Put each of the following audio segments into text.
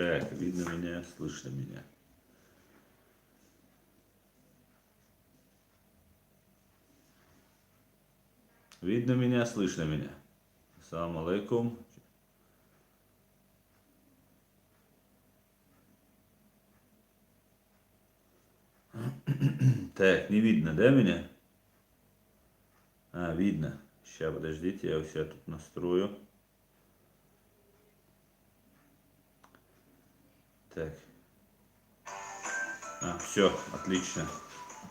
Так, видно меня, слышно меня. Видно меня, слышно меня. Ассаламу алейкум. Так, не видно, да, меня? А, видно. Сейчас, подождите, я у себя тут настрою. Так. Все, отлично.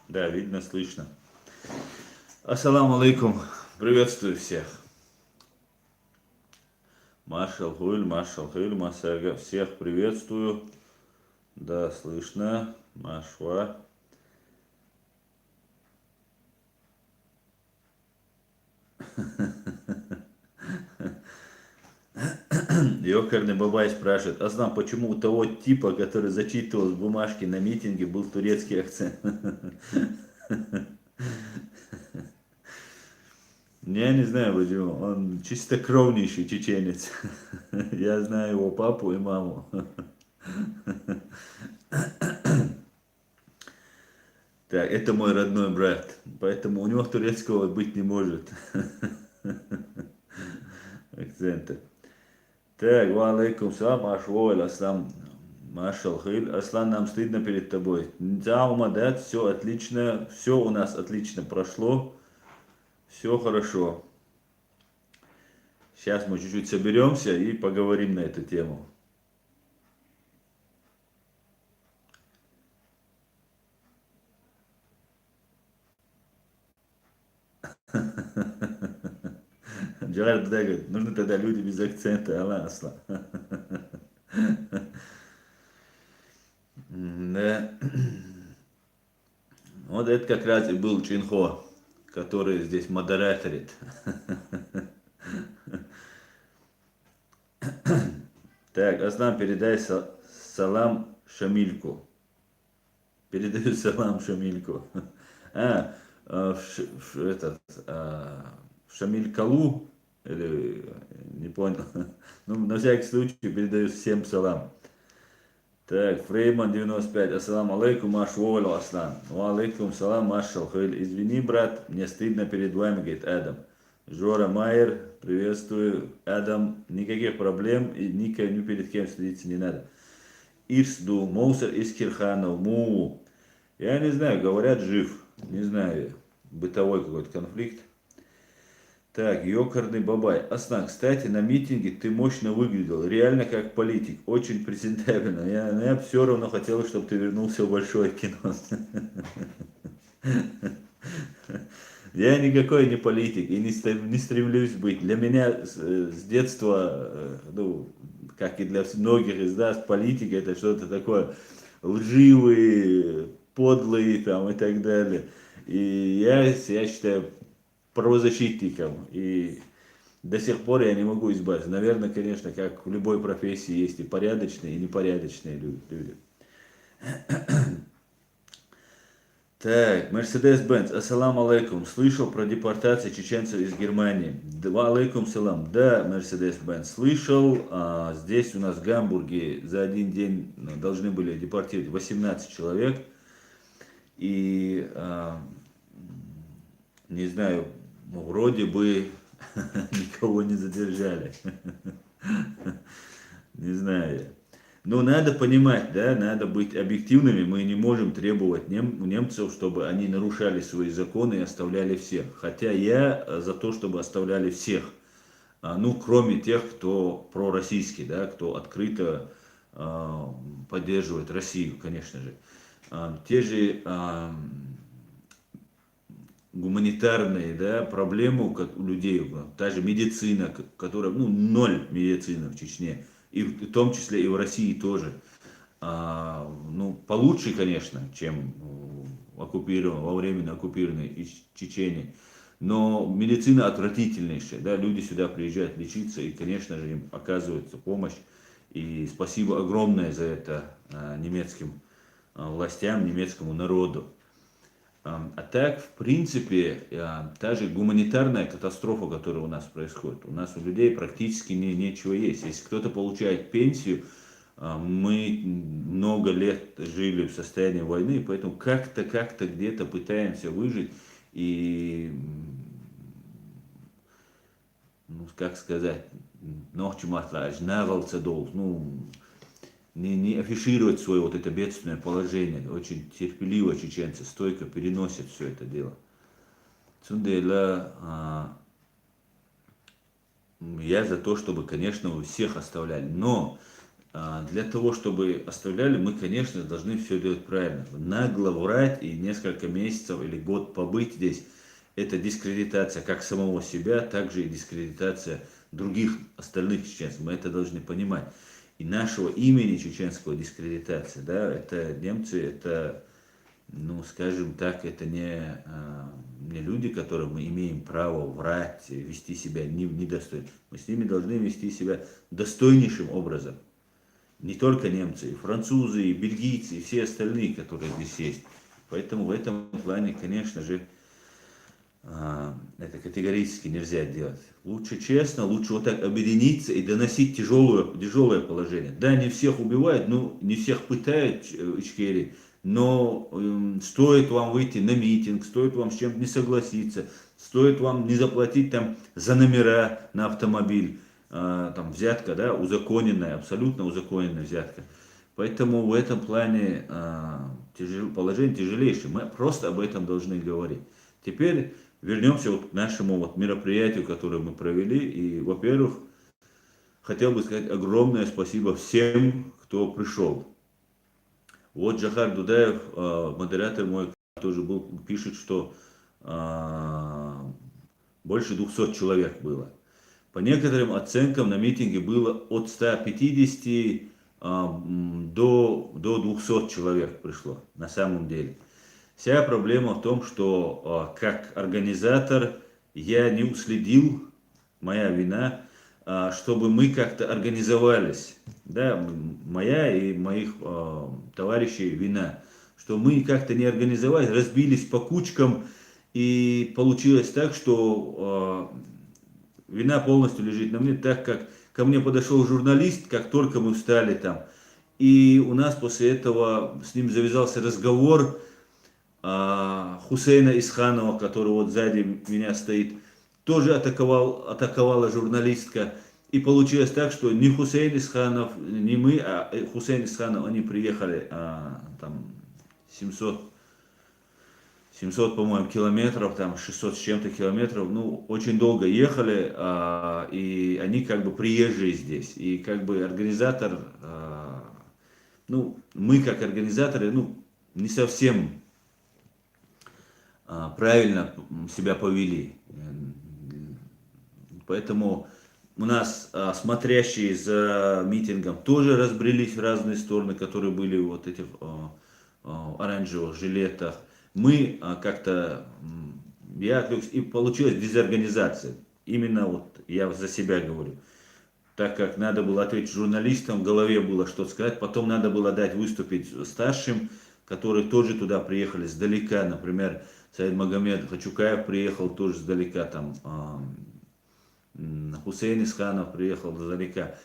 Да, видно, слышно. Ассаламу алейкум. Приветствую всех. Маршал Хуль, Масага. Всех приветствую. Да, слышно. Машва. Ёкарный Бабай спрашивает, Аслан, почему у того типа, который зачитывал с бумажки на митинге, был турецкий акцент? Я не знаю почему, он чистокровнейший чеченец. Я знаю его папу и маму. Так, это мой родной брат, поэтому у него турецкого быть не может. Акцента. Так, ва алейкум салам, Ашвойль, Аслам, Машал Хиль. Аслан, нам стыдно перед тобой. Заума, да, все отлично, все у нас отлично прошло, все хорошо. Сейчас мы чуть-чуть соберемся и поговорим на эту тему. Джаред тогда говорит, нужны тогда люди без акцента, Аллах, Аслан. Да. Вот это как раз и был Чинхо, который здесь модераторит. Так, Аслан, передай салам Шамильку. Передаю салам Шамильку. А, этот, Шамиль Калу, или, не понял. Ну, на всякий случай передаю всем салам. Так, Фрейман 95. Ассаламу алейкум, Маш Волю Аслан. Ва алейкум салам, Маш Шалхиль. Извини, брат, мне стыдно перед вами, говорит Адам. Жора Майер, приветствую. Адам, никаких проблем и ни перед кем стыдиться не надо. Ирсду, Моусер из Кирханов, Му. Я не знаю, говорят, жив. Не знаю, бытовой какой-то конфликт. Так, ёкарный бабай. Аслан, кстати, на митинге ты мощно выглядел, реально как политик, очень презентабельно. Я все равно хотел, чтобы ты вернулся в большое кино. Я никакой не политик и не стремлюсь быть. Для меня с детства, ну, как и для многих из нас, политика это что-то такое лживый, подлый там и так далее. И я считаю правозащитником. И до сих пор я не могу избавиться. Наверное, конечно, как в любой профессии есть и порядочные, и непорядочные люди. Так, Мерседес-Бенц, ассаламу алейкум. Слышал про депортацию чеченцев из Германии. Ва алейкум салам. Да, Мерседес-Бенц, слышал. Здесь у нас в Гамбурге за один день должны были депортировать 18 человек. И, не знаю, вроде бы никого не задержали. Не знаю. Но надо понимать, да, надо быть объективными. Мы не можем требовать у немцев, чтобы они нарушали свои законы и оставляли всех. Хотя я за то, чтобы оставляли всех. Ну, кроме тех, кто пророссийский, да, кто открыто поддерживает Россию, конечно же. Те же гуманитарные, да, проблемы у людей, та же медицина, которая, ну, ноль медицины в Чечне, и в том числе и в России тоже. Ну, получше, конечно, чем во временно оккупированной Чечении. Но медицина отвратительнейшая, да, люди сюда приезжают лечиться, и, конечно же, им оказывается помощь. И спасибо огромное за это немецким властям, немецкому народу. А так, в принципе, та же гуманитарная катастрофа, которая у нас происходит, у нас у людей практически нечего есть. Если кто-то получает пенсию, Мы много лет жили в состоянии войны, поэтому как-то где-то пытаемся выжить и, ну, как сказать, ночью матраж, навалца долг, ну, не афишировать свое вот это бедственное положение. Очень терпеливо чеченцы, стойко переносят все это дело. Цундейла, я за то, чтобы, конечно, вы всех оставляли. Но для того, чтобы оставляли, мы, конечно, должны все делать правильно. Нагло врать и несколько месяцев или год побыть здесь, это дискредитация как самого себя, так же и дискредитация других остальных чеченцев. Мы это должны понимать. И нашего имени чеченского дискредитация, да, это немцы, это, ну, скажем так, это не люди, которым мы имеем право врать, вести себя недостойно. Мы с ними должны вести себя достойнейшим образом. Не только немцы, и французы, и бельгийцы, и все остальные, которые здесь есть. Поэтому в этом плане, конечно же, это категорически нельзя делать. Лучше честно, лучше вот так объединиться и доносить тяжелое положение. Да, не всех убивают, ну, не всех пытают Ичкерии, но стоит вам выйти на митинг, стоит вам с чем-то не согласиться, стоит вам не заплатить там за номера на автомобиль, там взятка, да, узаконенная, абсолютно узаконенная взятка. Поэтому в этом плане положение тяжелейшее. Мы просто об этом должны говорить. Теперь вернемся вот к нашему вот мероприятию, которое мы провели. И, во-первых, хотел бы сказать огромное спасибо всем, кто пришел. Вот Джахар Дудаев, модератор мой, тоже был, пишет, что больше 200 человек было. По некоторым оценкам на митинге было от 150 до 200 человек пришло на самом деле. Вся проблема в том, что как организатор я не уследил, моя вина, чтобы мы как-то организовались. Да, моя и моих товарищей вина, что мы как-то не организовались, разбились по кучкам, и получилось так, что вина полностью лежит на мне, так как ко мне подошел журналист, как только мы встали там, и у нас после этого с ним завязался разговор. Хусейна Исханова, который вот сзади меня стоит, тоже атаковала журналистка. И получилось так, что ни Хусейн Исханов, ни мы, а Хусейн Исханов, они приехали там 700, по-моему, километров, там 600 с чем-то километров, ну, очень долго ехали, и они как бы приезжие здесь. И как бы организатор, ну, мы как организаторы, ну, не совсем правильно себя повели. Поэтому у нас смотрящие за митингом тоже разбрелись в разные стороны, которые были вот этих оранжевых жилетах. Мы как-то, я отвлекся, и получилась дезорганизация. Именно вот я за себя говорю. Так как надо было ответить журналистам, в голове было что-то сказать, потом надо было дать выступить старшим, которые тоже туда приехали сдалека. Например, Саид Магомед Хачукаев приехал тоже сдалека, там Хусейн Исханов приехал сдалека.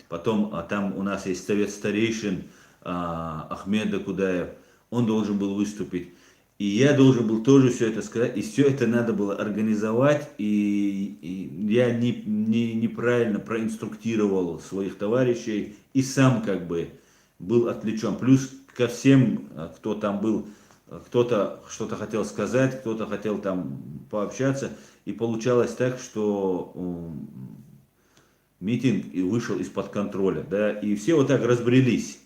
Потом там у нас есть совет старейшин Ахмед Дакудаев, он должен был выступить. И я должен был тоже все это сказать, и все это надо было организовать, и я неправильно проинструктировал своих товарищей, и сам как бы был отвлечен. Плюс ко всем, кто там был, кто-то что-то хотел сказать, кто-то хотел там пообщаться, и получалось так, что митинг вышел из-под контроля, да, и все вот так разбрелись.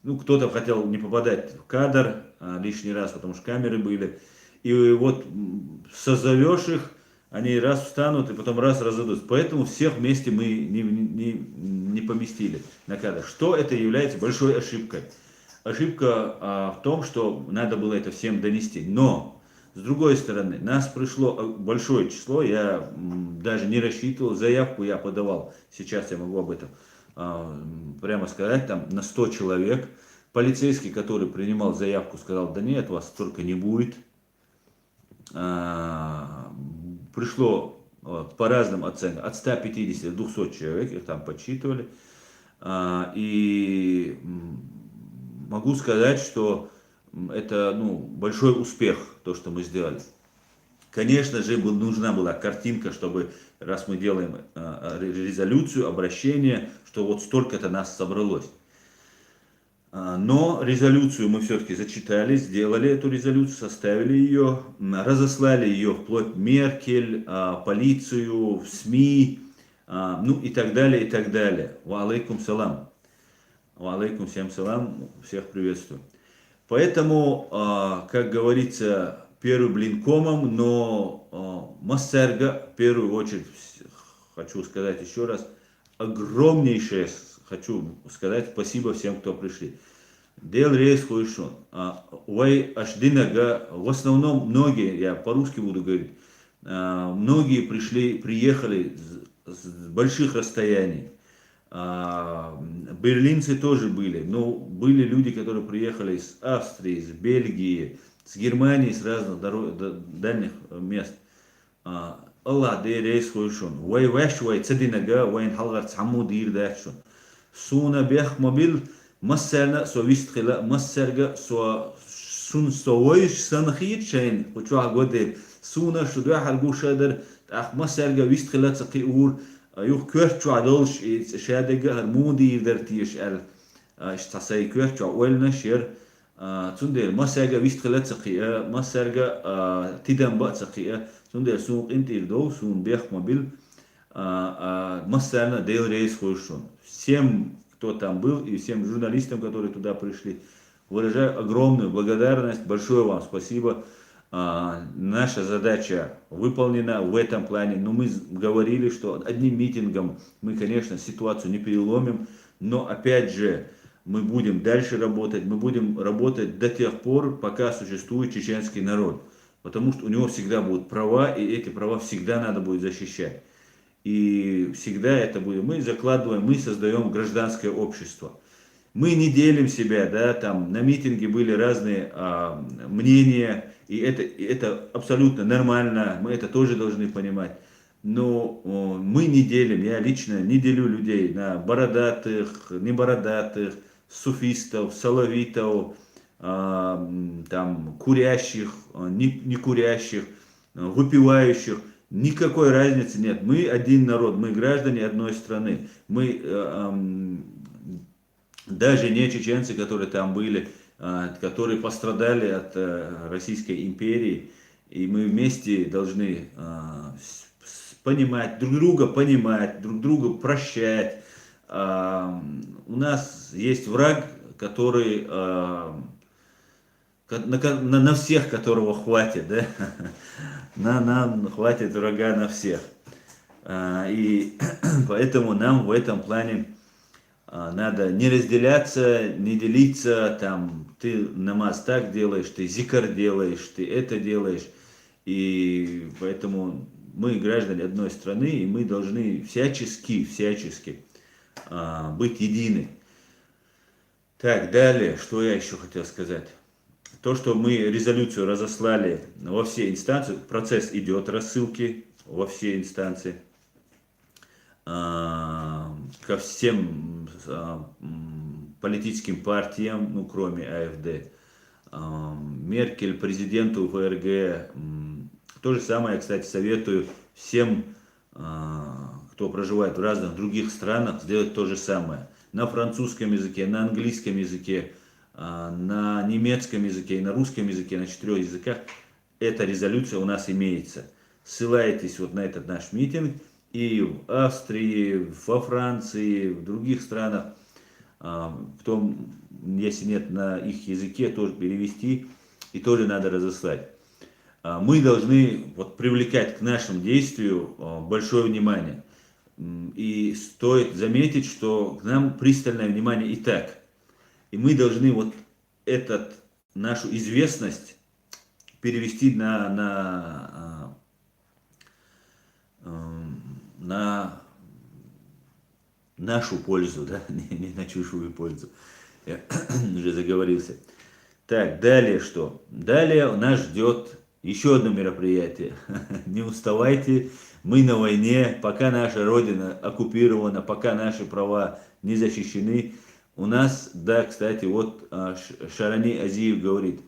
Ну, кто-то хотел не попадать в кадр лишний раз, потому что камеры были. И вот созовешь их, они раз встанут и потом раз разойдутся. Поэтому всех вместе мы не поместили на кадр. Что это является большой ошибкой. Ошибка в том, что надо было это всем донести. Но, с другой стороны, нас пришло большое число. Я даже не рассчитывал, заявку я подавал. Сейчас я могу об этом прямо сказать, там на 100 человек. Полицейский, который принимал заявку, сказал, да нет, вас столько не будет. Пришло по разным оценкам, от 150 до 200 человек, их там подсчитывали. И могу сказать, что это большой успех, то, что мы сделали. Конечно же, нужна была картинка, чтобы, раз мы делаем резолюцию, обращение, что вот столько-то нас собралось. Но резолюцию мы все-таки зачитали, сделали эту резолюцию, составили ее, разослали ее вплоть Меркель, полицию, в СМИ, и так далее, и так далее. Ва алейкум салам. Ва алейкум всем салам, всех приветствую. Поэтому, как говорится, первый блин комом, но Массерга, в первую очередь, хочу сказать еще раз, огромнейшее хочу сказать спасибо всем, кто пришли. Дел рейс хуйшон. Уай ашдинага, в основном многие, я по-русски буду говорить, многие приехали с больших расстояний. Берлинцы тоже были, но были люди, которые приехали из Австрии, из Бельгии, с Германии, с разных дальних мест. Allah reyes koyuşun. Vay vaş vay tsedinaga vayn halgar tsammu dir dahşun. Suna beh mobil masserna so vistkhila masserga so sun sovoyş sankhit chain. Uçwa gode suna şuda halgu şader ah masserga vistkhila tsaqi ur yuh körçu adolş şadega harmudi dertiş el iştasay körçu welna şer تندل مسرجة ويست خلات سقيا مسرجة تدم بقى سقيا تندل سوق انت يردو سون بيخ мобиль مسرنا дейл рейс хорошо. Всем, кто там был, и всем журналистам, которые туда пришли, выражаю огромную благодарность, большое вам спасибо. Наша задача выполнена в этом плане, но мы говорили, что одним митингом мы, конечно, ситуацию не переломим, но опять же, мы будем дальше работать, мы будем работать до тех пор, пока существует чеченский народ. Потому что у него всегда будут права, и эти права всегда надо будет защищать. И всегда это будет. Мы закладываем, мы создаем гражданское общество. Мы не делим себя, да, там на митинге были разные мнения, и это абсолютно нормально, мы это тоже должны понимать. Но мы не делим, я лично не делю людей на бородатых, небородатых, суфистов, салавитов, там, курящих, не курящих, выпивающих. Никакой разницы нет. Мы один народ, мы граждане одной страны. Мы даже не чеченцы, которые там были, которые пострадали от Российской империи. И мы вместе должны понимать, друг друга прощать. У нас есть враг, который на всех, которого хватит, да? Нам хватит врага на всех. И поэтому нам в этом плане надо не разделяться, не делиться, там, ты намаз так делаешь, ты зикр делаешь, ты это делаешь. И поэтому мы граждане одной страны, и мы должны всячески быть едины. Так, далее, что я еще хотел сказать. То, что мы резолюцию разослали во все инстанции, процесс идет рассылки во все инстанции, ко всем политическим партиям, ну, кроме АФД, Меркель, президенту ФРГ. То же самое, кстати, советую всем, кто проживает в разных других странах, сделать то же самое. На французском языке, на английском языке, на немецком языке и на русском языке, на 4 языках эта резолюция у нас имеется. Ссылайтесь вот на этот наш митинг, и в Австрии, во Франции, в других странах, кто, если нет на их языке, тоже перевести и тоже надо разослать. Мы должны вот привлекать к нашему действию большое внимание. И стоит заметить, что к нам пристальное внимание и так. И мы должны вот нашу известность перевести на нашу пользу, да? Не на чужую пользу. Я уже заговорился. Так, далее что? Далее нас ждет еще одно мероприятие. Не уставайте, мы на войне, пока наша Родина оккупирована, пока наши права не защищены. У нас, да, кстати, вот Шарани Азиев говорит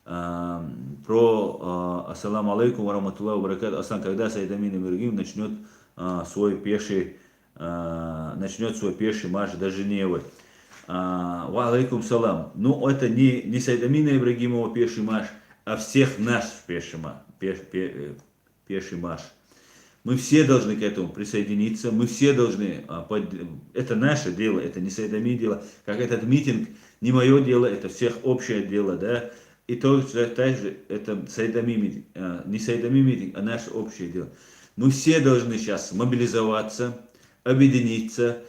про ассаламу алейкум ва рахматуллахи ва баракату. Аслан, когда Саид Амин Ибрагимов начнет свой пеший марш до Женевы? Ва алейкум салам. Ну, это не Саид Амина Ибрагимова пеший марш, а всех наш пеший марш. Мы все должны к этому присоединиться, мы все должны, это наше дело, это не Саид Амин дело, как этот митинг, не мое дело, это всех общее дело, да, и также это Саид Амин митинг, не Саид Амин митинг, а наше общее дело. Мы все должны сейчас мобилизоваться, объединиться,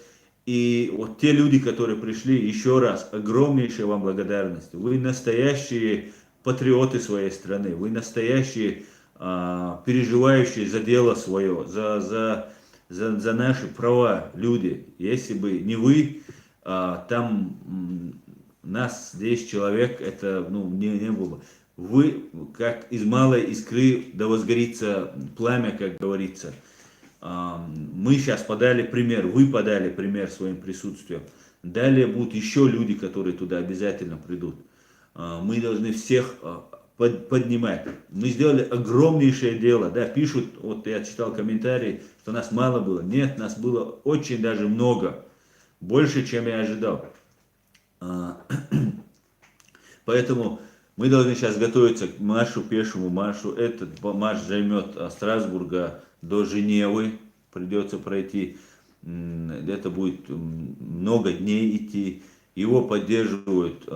и вот те люди, которые пришли, еще раз, огромнейшая вам благодарность, вы настоящие патриоты своей страны, вы настоящие переживающие за дело свое, за наши права люди. Если бы не вы, там нас 10 человек, это не было бы. Вы, как из малой искры, да возгорится пламя, как говорится. Мы сейчас подали пример, вы подали пример своим присутствием. Далее будут еще люди, которые туда обязательно придут. Мы должны всех поднимать. Мы сделали огромнейшее дело, да, пишут, вот я читал комментарии, что нас мало было. Нет, нас было очень даже много, больше, чем я ожидал. Поэтому мы должны сейчас готовиться к маршу, пешему маршу. Этот марш займет от Страсбурга до Женевы, придется пройти, это будет много дней идти. Его поддерживают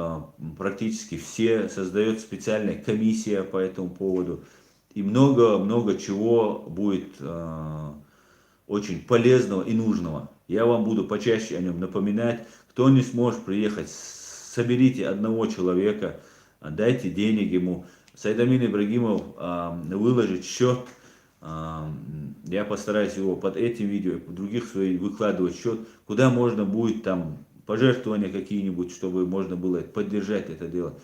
практически все, создается специальная комиссия по этому поводу. И много чего будет очень полезного и нужного. Я вам буду почаще о нем напоминать. Кто не сможет приехать, соберите одного человека, дайте денег ему. Саид Амин Ибрагимов выложит счет. Я постараюсь его под этим видео и других своих выкладывать счет, куда можно будет там пожертвования какие-нибудь, чтобы можно было поддержать это дело.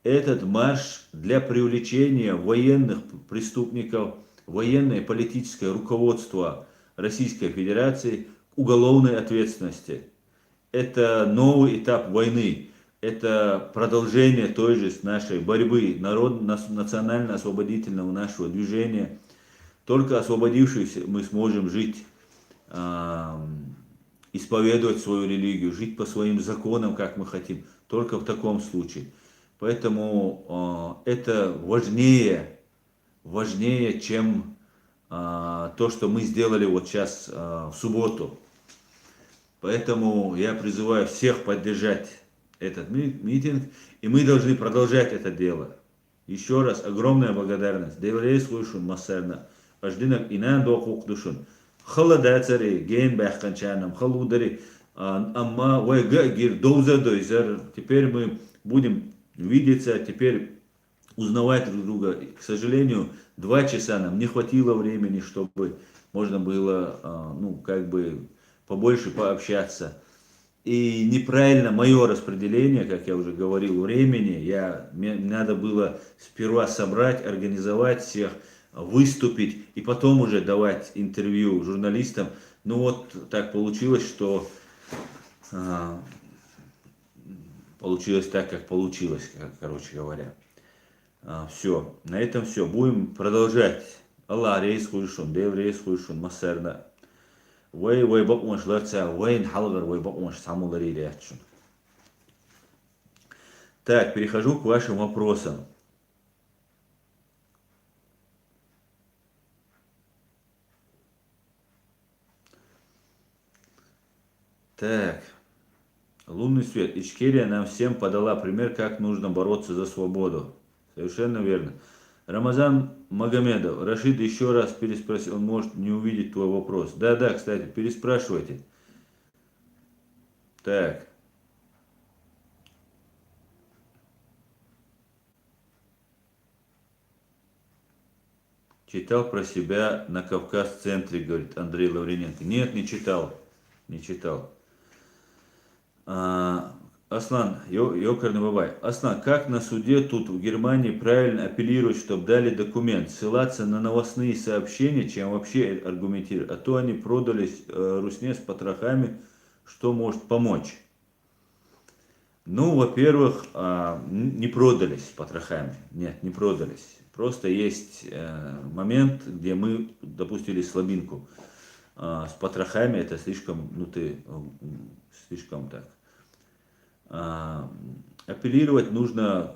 Этот марш для привлечения военных преступников, военное политическое руководство Российской Федерации к уголовной ответственности. Это новый этап войны. Это продолжение той же нашей борьбы, национально-освободительного нашего движения. Только освободившись, мы сможем жить, исповедовать свою религию, жить по своим законам, как мы хотим, только в таком случае. Поэтому это важнее, чем то, что мы сделали вот сейчас в субботу. Поэтому я призываю всех поддержать этот митинг, и мы должны продолжать это дело. Еще раз огромная благодарность. Деврей слушун массерна, аждинак инан дохук душун. Холода цари, ген бахканчанам, холудари, амма вайга гир доуза дойзер. Теперь мы будем видеться, теперь узнавать друг друга. К сожалению, 2 часа нам не хватило времени, чтобы можно было, побольше пообщаться. И неправильно мое распределение, как я уже говорил, времени. Мне надо было сперва собрать, организовать всех, выступить и потом уже давать интервью журналистам. Ну вот так получилось, что получилось так, как получилось, короче говоря. Все, на этом все. Будем продолжать. Аллах рейс хуйшун, дев рейс хуйшун, массерна. Вей бакмаш ларца, вейн халгар, вей бакмаш самулари рячун. Так, перехожу к вашим вопросам. Так, лунный свет. Ичкерия нам всем подала пример, как нужно бороться за свободу. Совершенно верно. Рамазан Магомедов. Рашид еще раз переспросил, он может не увидеть твой вопрос. Да, кстати, переспрашивайте. Так. Читал про себя на Кавказ-центре, говорит Андрей Лаврененко. Нет, не читал. Не читал. Аслан, ёкарный бабай. Аслан, как на суде тут в Германии правильно апеллировать, чтобы дали документ? Ссылаться на новостные сообщения, чем вообще аргументировать. А то они продались Русне с потрохами, что может помочь. Ну, во-первых, не продались с потрохами. Нет, не продались. Просто есть момент, где мы допустили слабинку. С потрохами это слишком, ну ты, слишком так. А, Апеллировать нужно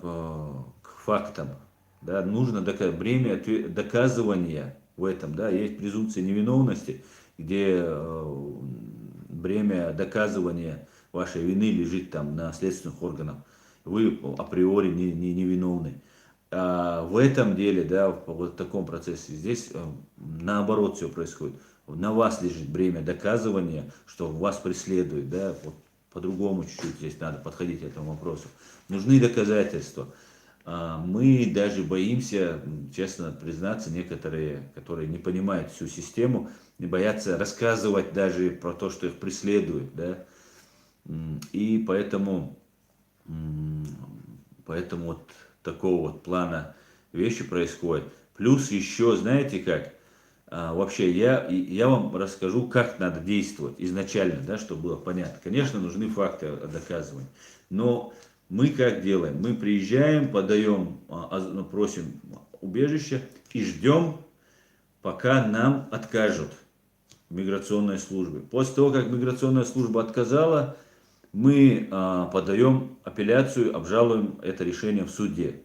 к фактам. Да, нужно бремя доказывания в этом. Да, есть презумпция невиновности, где бремя доказывания вашей вины лежит там на следственных органах. Вы априори невиновны. А в этом деле, да, в вот таком процессе, здесь наоборот все происходит. На вас лежит бремя доказывания, что вас преследуют, да, вот по-другому чуть-чуть здесь надо подходить к этому вопросу. Нужны доказательства. Мы даже боимся, честно признаться, некоторые, которые не понимают всю систему, не боятся рассказывать даже про то, что их преследуют, да. И поэтому вот такого вот плана вещи происходят. Плюс еще, знаете как, вообще я вам расскажу, как надо действовать изначально, да, чтобы было понятно. Конечно, нужны факты доказывания, но мы как делаем? Мы приезжаем, подаем, просим убежище и ждем, пока нам откажут в миграционной службе. После того, как миграционная служба отказала, мы подаем апелляцию, обжалуем это решение в суде.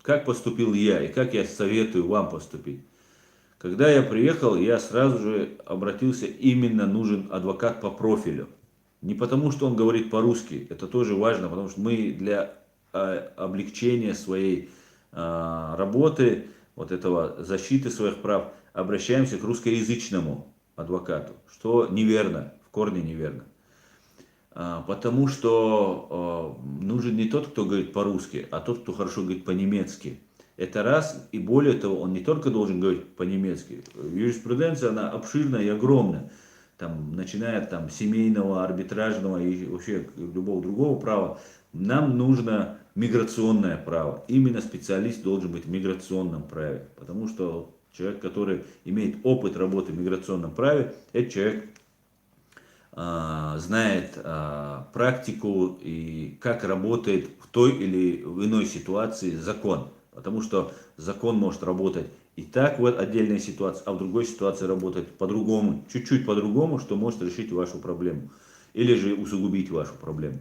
Как поступил я и как я советую вам поступить? Когда я приехал, я сразу же обратился, именно нужен адвокат по профилю. Не потому, что он говорит по-русски, это тоже важно, потому что мы для облегчения своей работы, вот этого защиты своих прав, обращаемся к русскоязычному адвокату, что неверно, в корне неверно. Потому что нужен не тот, кто говорит по-русски, а тот, кто хорошо говорит по-немецки. Это раз, и более того, он не только должен говорить по-немецки. Юриспруденция, она обширная и огромная. Там, начиная от семейного, арбитражного и вообще любого другого права, нам нужно миграционное право. Именно специалист должен быть в миграционном праве. Потому что человек, который имеет опыт работы в миграционном праве, это человек, знает практику и как работает в той или в иной ситуации закон. Потому что закон может работать и так в отдельной ситуации, а в другой ситуации работать по-другому, чуть-чуть по-другому, что может решить вашу проблему. Или же усугубить вашу проблему.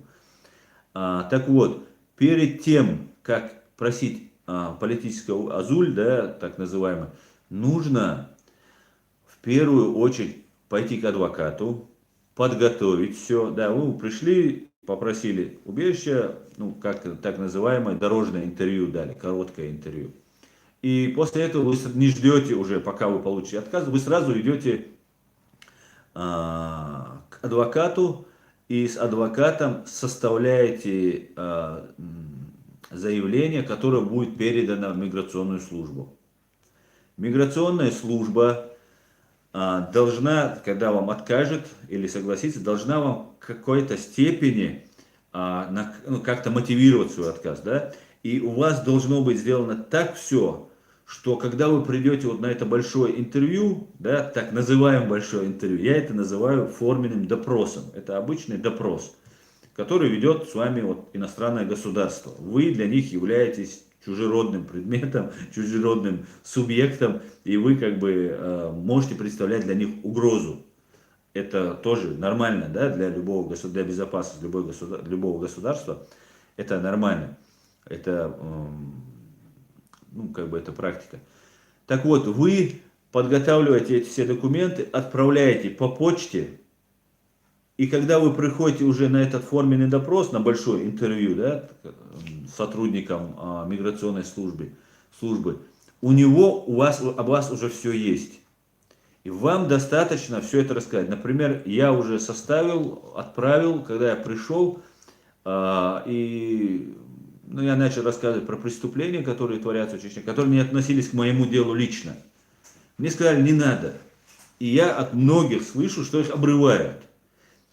Так вот, перед тем, как просить политический азуль, да, так называемый, нужно в первую очередь пойти к адвокату, подготовить все. Да, вы пришли, попросили убежище, ну, как так называемое дорожное интервью дали, короткое интервью. И после этого вы не ждете уже, пока вы получите отказ, вы сразу идете к адвокату и с адвокатом составляете заявление, которое будет передано в миграционную службу. Миграционная служба должна, когда вам откажет или согласится, должна вам в какой-то степени как-то мотивировать свой отказ, да? И у вас должно быть сделано так все, что когда вы придете вот на это большое интервью, да, так называемое большое интервью, я это называю форменным допросом. Это обычный допрос, который ведет с вами вот иностранное государство. Вы для них являетесь чужеродным предметом, чужеродным субъектом, и вы как бы можете представлять для них угрозу. Это тоже нормально, да, для любого государства, для безопасности любого государства. Это нормально. Это, ну, как бы это практика. Так вот, вы подготавливаете эти все документы, отправляете по почте, и когда вы приходите уже на этот форменный допрос, на большое интервью, да, с сотрудником миграционной службы, у вас об вас уже все есть. И вам достаточно все это рассказать. Например, я уже составил, отправил, когда я пришел, и ну, я начал рассказывать про преступления, которые творятся в Чечне, которые не относились к моему делу лично. Мне сказали, не надо. И я от многих слышу, что их обрывают.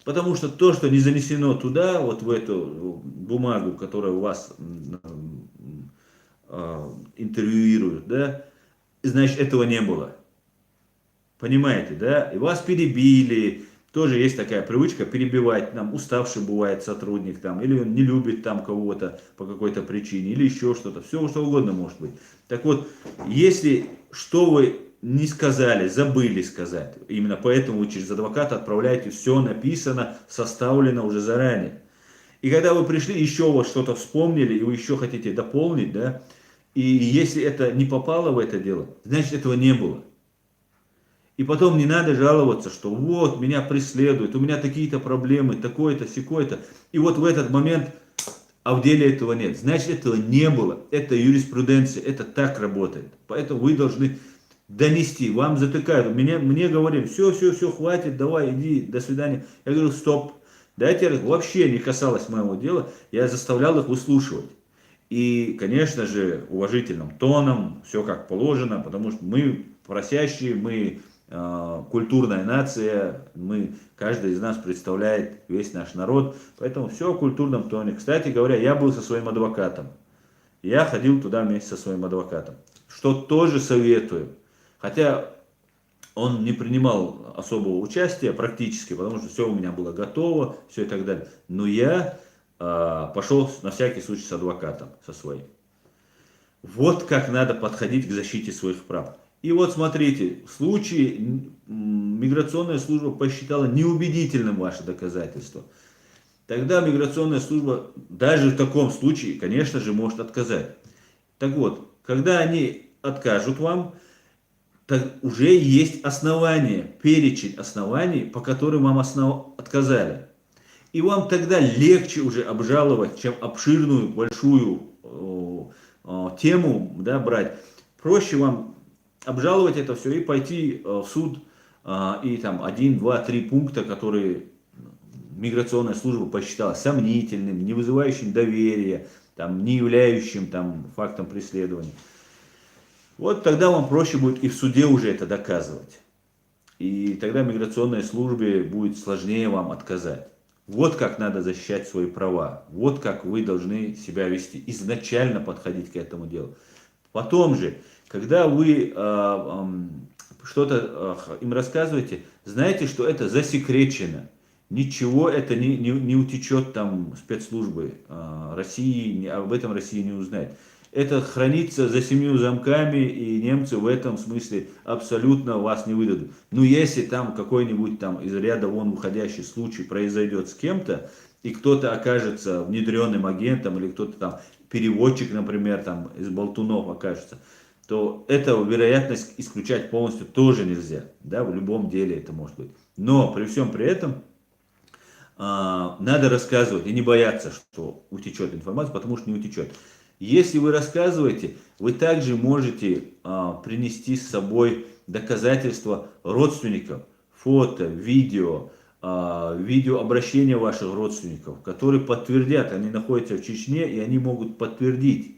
Потому что то, что не занесено туда, вот в эту бумагу, которая у вас интервьюируют, да, значит, этого не было. Понимаете, да? И вас перебили, тоже есть такая привычка перебивать, там, уставший бывает сотрудник, там, или он не любит там кого-то по какой-то причине, или еще что-то, все что угодно может быть. Так вот, если что вы не сказали, забыли сказать, именно поэтому вы через адвоката отправляете, все написано, составлено уже заранее. И когда вы пришли, еще вот что-то вспомнили, и вы еще хотите дополнить, да, и если это не попало в это дело, значит этого не было. И потом не надо жаловаться, что вот меня преследуют, у меня такие-то проблемы, такое-то, секое-то. И вот в этот момент, а в деле этого нет. Значит, этого не было. Это юриспруденция, это так работает. Поэтому вы должны донести. Вам затыкают. Мне говорили, все, хватит, давай, иди, до свидания. Я говорю, стоп. Дайте, вообще не касалось моего дела. Я заставлял их выслушивать. И, конечно же, уважительным тоном, все как положено, потому что мы просящие, мы культурная нация, каждый из нас представляет весь наш народ, поэтому все в культурном тоне. Кстати говоря, я был со своим адвокатом, я ходил туда вместе со своим адвокатом, что тоже советую, хотя он не принимал особого участия практически, потому что все у меня было готово, все и так далее, но я пошел на всякий случай с адвокатом, со своим. Вот как надо подходить к защите своих прав. И вот смотрите, в случае миграционная служба посчитала неубедительным ваше доказательство. Тогда миграционная служба даже в таком случае, конечно же, может отказать. Так вот, когда они откажут вам, так уже есть основания, перечень оснований, по которым вам отказали. И вам тогда легче уже обжаловать, чем обширную, большую тему, да, брать. Проще вам обжаловать это все и пойти в суд, и там 1, 2, 3 пункта, которые миграционная служба посчитала сомнительным, не вызывающим доверия, там, не являющим там, фактом преследования. Вот тогда вам проще будет и в суде уже это доказывать. И тогда миграционной службе будет сложнее вам отказать. Вот как надо защищать свои права. Вот как вы должны себя вести. Изначально подходить к этому делу. Потом же, когда вы что-то им рассказываете, знайте, что это засекречено. Ничего это не утечет там спецслужбы России, об этом Россия не узнает. Это хранится за 7 замками, и немцы в этом смысле абсолютно вас не выдадут. Но если там какой-нибудь там из ряда вон выходящий случай произойдет с кем-то, и кто-то окажется внедренным агентом, или кто-то там, переводчик, например, там из болтунов окажется, то эту вероятность исключать полностью тоже нельзя. Да, в любом деле это может быть. Но при всем при этом надо рассказывать и не бояться, что утечет информация, потому что не утечет. Если вы рассказываете, вы также можете принести с собой доказательства родственников, фото, видео, видеообращения ваших родственников, которые подтвердят, они находятся в Чечне, и они могут подтвердить.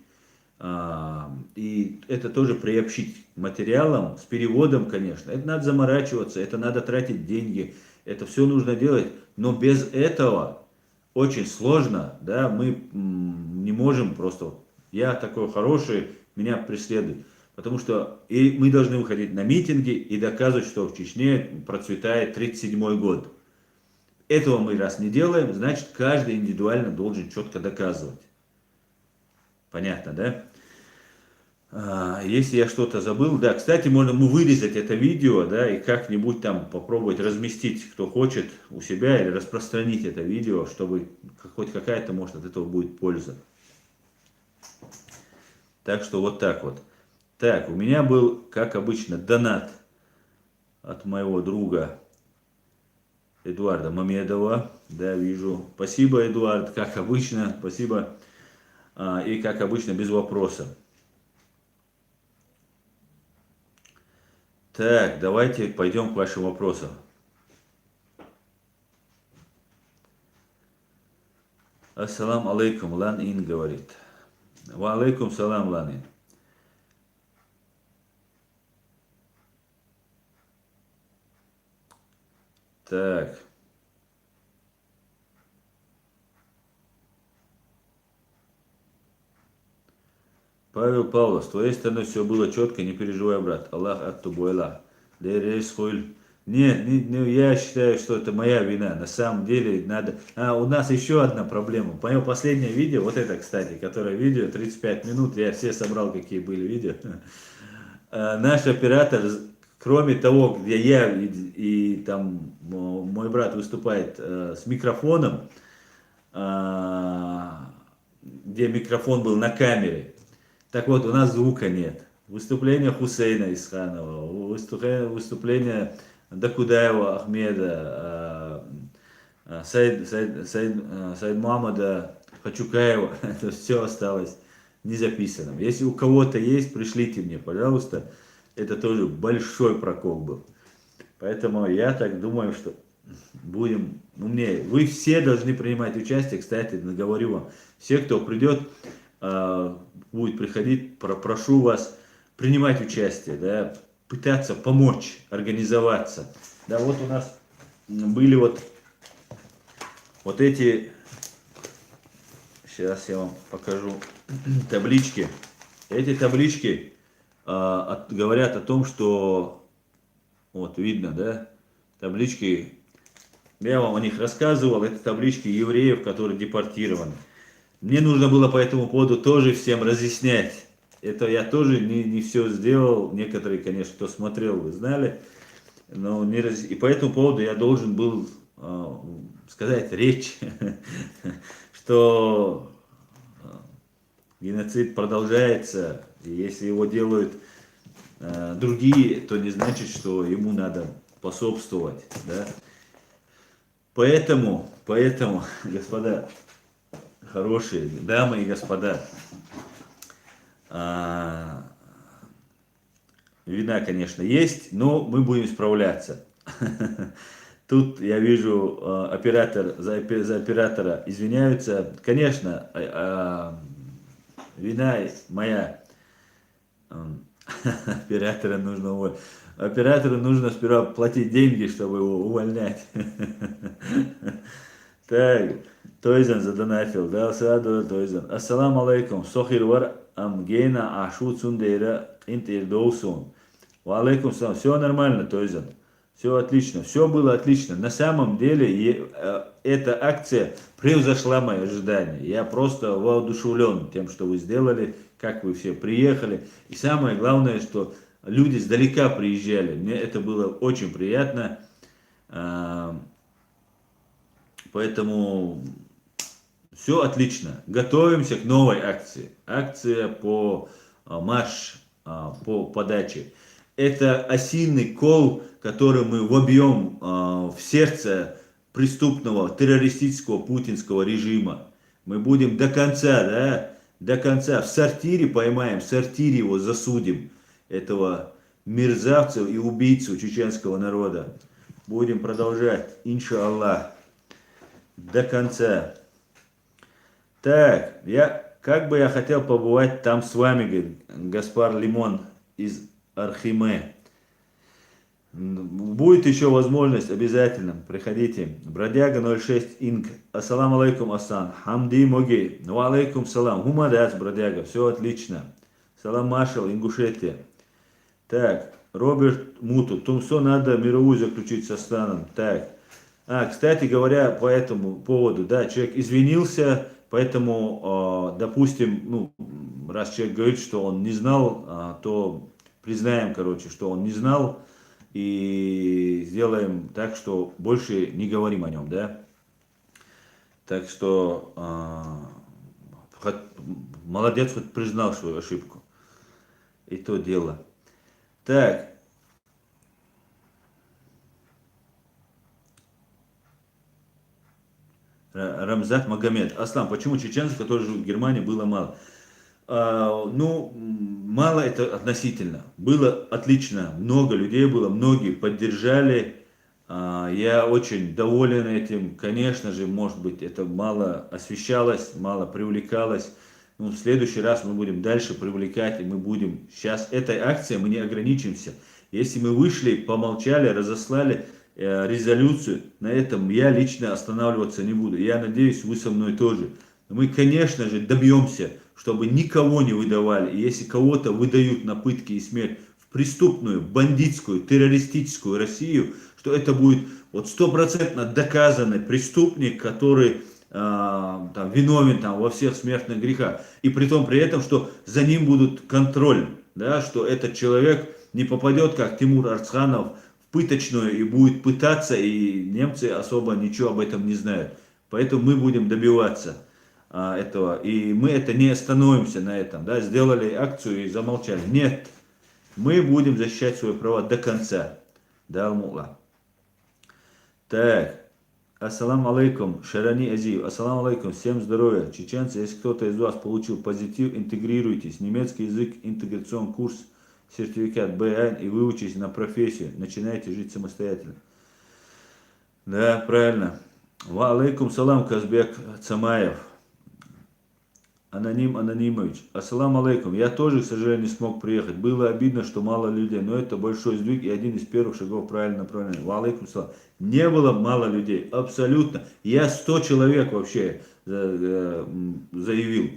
И это тоже приобщить к материалам, с переводом, конечно. Это надо заморачиваться, это надо тратить деньги, это все нужно делать, но без этого очень сложно, да, мы не можем просто, я такой хороший, меня преследуют. Потому что и мы должны выходить на митинги и доказывать, что в Чечне процветает 1937 год. Этого мы раз не делаем, значит каждый индивидуально должен четко доказывать. Понятно, да? Если я что-то забыл, да, кстати, можно вырезать это видео, да, и как-нибудь там попробовать разместить, кто хочет, у себя, или распространить это видео, чтобы хоть какая-то, может, от этого будет польза. Так что вот так вот. Так, у меня был, как обычно, донат от моего друга Эдуарда Мамедова. Да, вижу. Спасибо, Эдуард, как обычно, спасибо. И как обычно, без вопроса. Так, давайте пойдем к вашим вопросам. Ассалам алейкум, Лан Ин говорит. Ва алейкум салам, Лан Ин. Так. Павел Павлов, с твоей стороны все было четко, не переживай, брат. Аллах аттубуэла. Дересхуль Нет, я считаю, что это моя вина. На самом деле надо... у нас еще одна проблема. Мое последнее видео, вот это, кстати, которое видео, 35 минут, я все собрал, какие были видео. Наш оператор, кроме того, где я и там мой брат выступает с микрофоном, где микрофон был на камере, так вот, у нас звука нет. Выступление Хусейна Исханова, выступление Дакудаева Ахмеда, Саид Мухаммада Хачукаева, это все осталось незаписанным. Если у кого-то есть, пришлите мне, пожалуйста. Это тоже большой прокол был. Поэтому я так думаю, что будем умнее. Вы все должны принимать участие. Кстати, говорю вам, все, кто придет, будет приходить, прошу вас принимать участие, да, пытаться помочь, организоваться. Да, вот у нас были вот эти, сейчас я вам покажу, таблички. Эти таблички говорят о том, что, вот видно, да, таблички, я вам о них рассказывал, это таблички евреев, которые депортированы. Мне нужно было по этому поводу тоже всем разъяснять. Это я тоже не все сделал. Некоторые, конечно, кто смотрел, вы знали. Но и по этому поводу я должен был сказать речь, что геноцид продолжается. И если его делают другие, то не значит, что ему надо способствовать. Да? Поэтому, господа, хорошие дамы и господа, вина, конечно, есть, но мы будем справляться. Тут я вижу, оператор за оператора извиняются. Конечно, вина моя. Оператора нужно уволить. Оператору нужно сперва платить деньги, чтобы его увольнять. Так, Тойзан задонатил, да, саду Тойзан. Ассаламу алейкум, сохир вар амгейна ашу цундейра интердоусон. Ва алейкум салам, все нормально, Тойзан, все отлично, все было отлично. На самом деле, эта акция превзошла мои ожидания. Я просто воодушевлен тем, что вы сделали, как вы все приехали. И самое главное, что люди сдалека приезжали. Мне это было очень приятно. Поэтому все отлично. Готовимся к новой акции. Акция по марш, по подаче. Это осиный кол, который мы вобьем в сердце преступного, террористического путинского режима. Мы будем до конца, да, до конца. В сортире поймаем, в сортире его засудим. Этого мерзавца и убийцу чеченского народа. Будем продолжать, иншаллах. До конца. Так, как бы я хотел побывать там с вами, говорит Гаспар Лимон из Архиме. Будет еще возможность, обязательно, приходите. Бродяга 06 Инк. Ассаламу алейкум, Асан. Хамди Моги. Ва алейкум салам. Хумадас, бродяга, все отлично. Салам Машал, Ингушетия. Так, Роберт Муту. Тумсо надо мировую заключить со Станом. Так. Кстати говоря, по этому поводу, да, человек извинился, поэтому, допустим, ну, раз человек говорит, что он не знал, то признаем, короче, что он не знал, и сделаем так, что больше не говорим о нем, да. Так что, молодец, хоть признал свою ошибку. И то дело. Так. Рамзат Магомед. Аслан, почему чеченцев, которые живут в Германии, было мало? Ну, мало это относительно. Было отлично, много людей было, многие поддержали. Я очень доволен этим. Конечно же, может быть, это мало освещалось, мало привлекалось. Ну, в следующий раз мы будем дальше привлекать, и мы будем... Сейчас этой акцией мы не ограничимся. Если мы вышли, помолчали, разослали резолюцию, на этом я лично останавливаться не буду. Я надеюсь, вы со мной тоже. Мы, конечно же, добьемся, чтобы никого не выдавали. И если кого-то выдают на пытки и смерть в преступную, бандитскую, террористическую Россию, что это будет вот стопроцентно доказанный преступник, который там, виновен там, во всех смертных грехах. И при том, при этом, что за ним будут контроль, да, что этот человек не попадет, как Тимур Арцханов, в пыточную и будет пытаться, и немцы особо ничего об этом не знают. Поэтому мы будем добиваться этого. И мы это не остановимся на этом. Да, сделали акцию и замолчали. Нет, мы будем защищать свои права до конца. Да, Аллах. Так. Ассаламу алейкум, Шарани Азиев. Ассаламу алейкум, всем здоровья. Чеченцы, если кто-то из вас получил позитив, интегрируйтесь. Немецкий язык, интеграционный курс, сертификат B1 и выучитесь на профессию. Начинайте жить самостоятельно. Да, правильно. Ва алейкум салам, Казбек Цамаев. Аноним Анонимович. Ассаламу алейкум. Я тоже, к сожалению, не смог приехать. Было обидно, что мало людей, но это большой сдвиг и один из первых шагов в правильном направлении. Ва алейкум салам. Не было мало людей, абсолютно. Я 100 человек вообще заявил.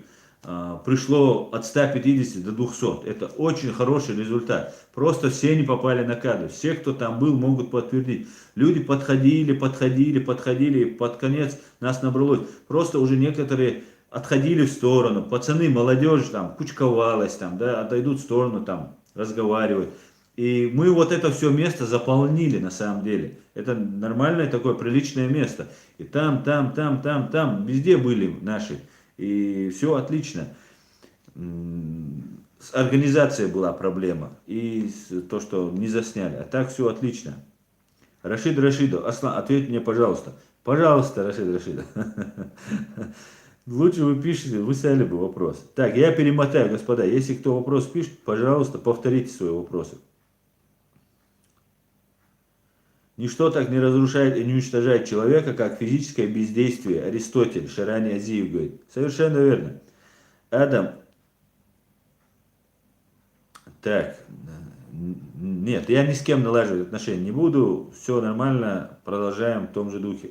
Пришло от 150 до 200. Это очень хороший результат. Просто все не попали на кадры. Все, кто там был, могут подтвердить. Люди подходили, и под конец нас набралось. Просто уже некоторые отходили в сторону. Пацаны, молодежь там кучковалась, там, да, отойдут в сторону, там, разговаривают. И мы вот это все место заполнили на самом деле. Это нормальное такое приличное место. И там, везде были наши. И все отлично. С организацией была проблема. И то, что не засняли. А так все отлично. Рашид Рашидов, Аслан, ответь мне, пожалуйста. Пожалуйста, Рашид Рашидов. Лучше вы пишете, вы сняли бы вопрос. Так, я перемотаю, господа. Если кто вопрос пишет, пожалуйста, повторите свои вопросы. Ничто так не разрушает и не уничтожает человека, как физическое бездействие. Аристотель, Шарани Азиев говорит. Совершенно верно. Адам. Так. Нет, я ни с кем налаживать отношения не буду. Все нормально, продолжаем в том же духе.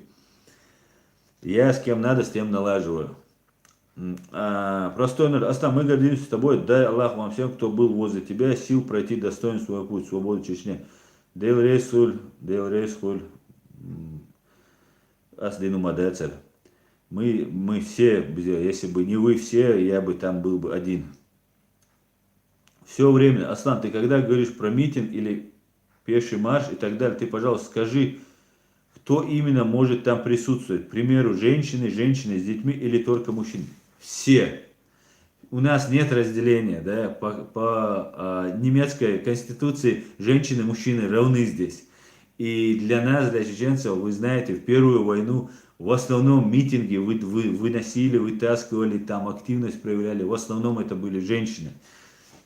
Я с кем надо, с тем налаживаю. Простой народ. Астам, мы гордимся тобой. Дай Аллах вам всем, кто был возле тебя, сил пройти достойно свой путь, свободу Чечне. Дейл Рейсуль, Аслину Мадецер. Мы все, если бы не вы все, я бы там был бы один. Все время, Аслан, ты когда говоришь про митинг или пеший марш и так далее, ты, пожалуйста, скажи, кто именно может там присутствовать. К примеру, женщины с детьми или только мужчины. Все. У нас нет разделения, да, по немецкой конституции женщины и мужчины равны здесь. И для нас, для чеченцев, вы знаете, в Первую войну в основном митинги выносили, вытаскивали, там активность проявляли. В основном это были женщины.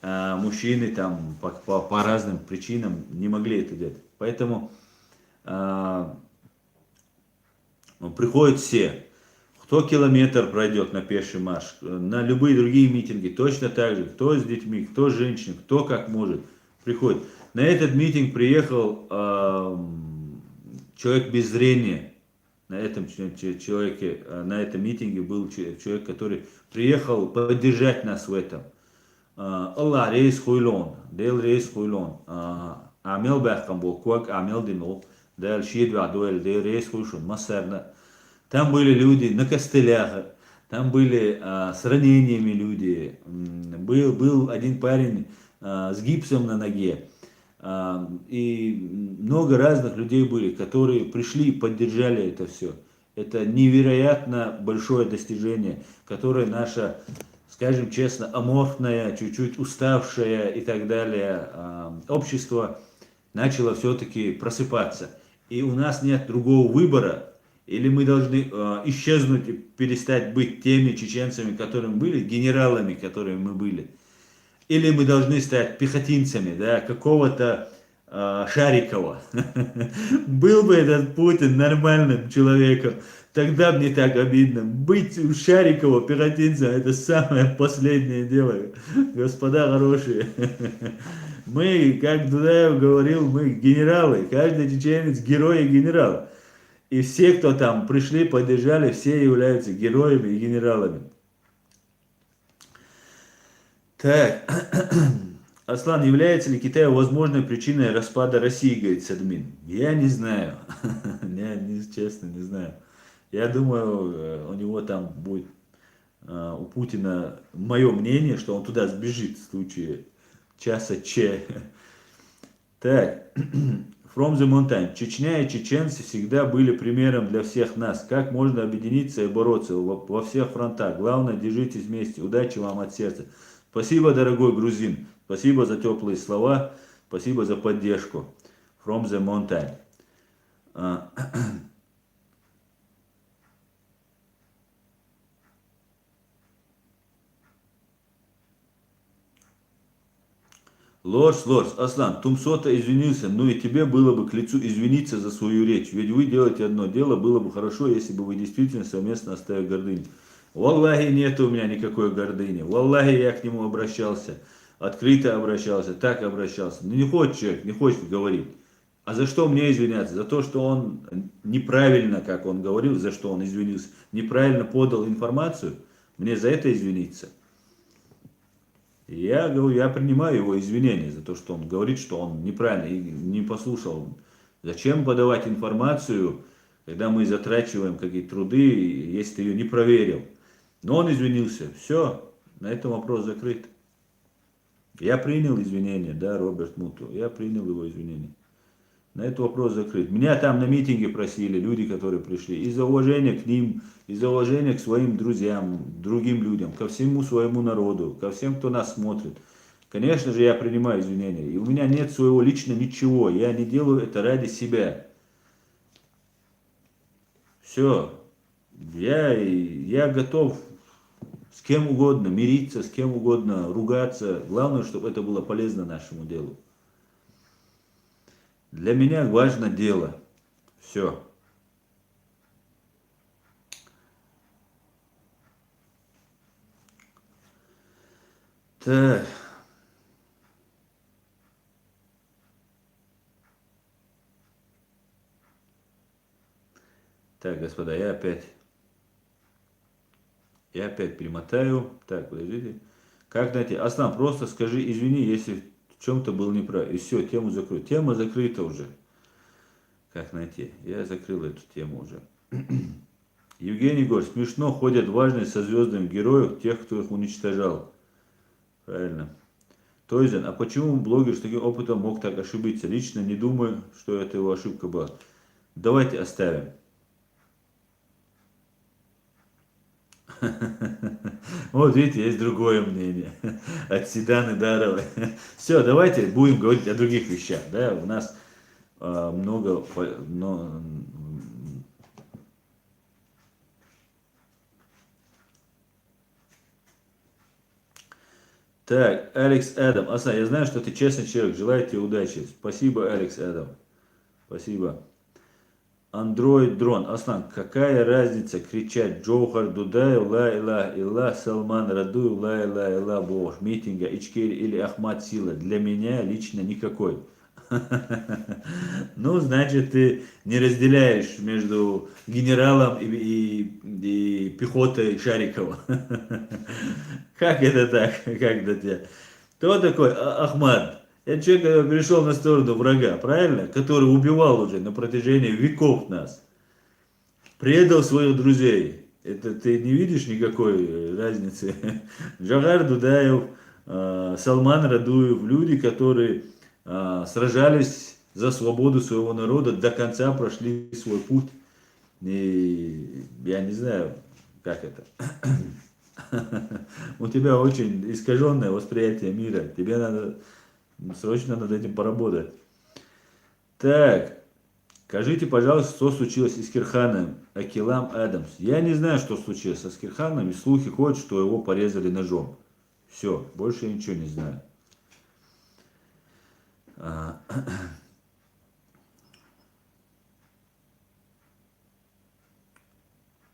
А мужчины там по разным причинам не могли это делать. Поэтому приходят все. Кто километр пройдет на пеший марш, на любые другие митинги, точно так же, кто с детьми, кто с женщинами, кто как может, приходит. На этот митинг приехал человек без зрения. На этом человеке, на этом митинге был человек, который приехал поддержать нас в этом. Аллах рейс хуйлон, дел рейс хуйлон, амел бахкам был, куак амел динол, дел шид вадуэль, дел рейс хуйшун, массерна. Там были люди на костылях, там были с ранениями люди, был один парень с гипсом на ноге. И много разных людей были, которые пришли и поддержали это все. Это невероятно большое достижение, которое наша, скажем честно, аморфное, чуть-чуть уставшее и так далее общество начало все-таки просыпаться. И у нас нет другого выбора. Или мы должны исчезнуть и перестать быть теми чеченцами, которыми были, генералами, которыми мы были. Или мы должны стать пехотинцами, да, какого-то Шарикова. Был бы этот Путин нормальным человеком, тогда бы не так обидно. Быть у Шарикова пехотинцем — это самое последнее дело, господа хорошие. Мы, как Дудаев говорил, мы генералы, каждый чеченец герой и генерал. И все, кто там пришли, поддержали, все являются героями и генералами. Так, Аслан, является ли Китай возможной причиной распада России, говорит Садмин? Я не знаю. Я честно не знаю. Я думаю, у него там будет, у Путина, мое мнение, что он туда сбежит в случае часа Че. Так, From the Mountain. Чечня и чеченцы всегда были примером для всех нас. Как можно объединиться и бороться во всех фронтах. Главное, держитесь вместе. Удачи вам от сердца. Спасибо, дорогой грузин. Спасибо за теплые слова. Спасибо за поддержку. From the Mountain. Лорс, Аслан, Тумсота извинился, но и тебе было бы к лицу извиниться за свою речь. Ведь вы делаете одно дело, было бы хорошо, если бы вы действительно совместно оставили гордыню. Валлахи, нет у меня никакой гордыни. Валлахи, я к нему обращался, открыто обращался, так обращался. Но не хочет человек, не хочет говорить. А за что мне извиняться? За то, что он неправильно, как он говорил, за что он извинился, неправильно подал информацию, мне за это извиниться. Я говорю, я принимаю его извинения за то, что он говорит, что он неправильно и не послушал. Зачем подавать информацию, когда мы затрачиваем какие-то труды, если ты ее не проверил? Но он извинился. Все, на этом вопрос закрыт. Я принял извинения, да, Роберт Муту, я принял его извинения. На этот вопрос закрыт. Меня там на митинге просили люди, которые пришли. Из-за уважения к ним, из-за уважения к своим друзьям, другим людям, ко всему своему народу, ко всем, кто нас смотрит. Конечно же, я принимаю извинения. И у меня нет своего лично ничего. Я не делаю это ради себя. Все. Я готов с кем угодно мириться, с кем угодно ругаться. Главное, чтобы это было полезно нашему делу. Для меня важно дело. Все. Так. Так, господа, я опять перемотаю. Так, подождите. Как найти? Аслан, просто скажи извини, если в чем-то был неправ. И все, тему закрою. Тема закрыта уже. Как найти? Я закрыл эту тему уже. Евгений Горь, смешно ходят важные со звездами героев, тех, кто их уничтожал. Правильно. Тойзен, а почему блогер с таким опытом мог так ошибиться? Лично не думаю, что это его ошибка была. Давайте оставим. Вот видите, есть другое мнение от Седаны Даровой. Все, давайте будем говорить о других вещах. Да? У нас много... Так, Алекс Эдам. Асан, я знаю, что ты честный человек. Желаю тебе удачи. Спасибо, Алекс Эдам. Спасибо. Android дрон. Аслан, какая разница кричать Джохар Дудаев, ла иля илля, Салман Радуев, ла иля илля, Бог, митинга, Ичкери или Ахмад Сила? Для меня лично никакой. Ну, значит, ты не разделяешь между генералом и пехотой Шарикова. Как это так? Как для тебя? Кто такой Ахмад? Это человек, который перешел на сторону врага, правильно? Который убивал уже на протяжении веков нас. Предал своих друзей. Это ты не видишь никакой разницы? Джохар Дудаев, Салман Радуев, люди, которые сражались за свободу своего народа, до конца прошли свой путь. И я не знаю, как это. У тебя очень искаженное восприятие мира. Тебе надо срочно над этим поработать. Так, скажите, пожалуйста, что случилось с Кирханом Акилам Адамс? Я не знаю, что случилось с Кирханом, и слухи ходят, что его порезали ножом. Все, больше я ничего не знаю.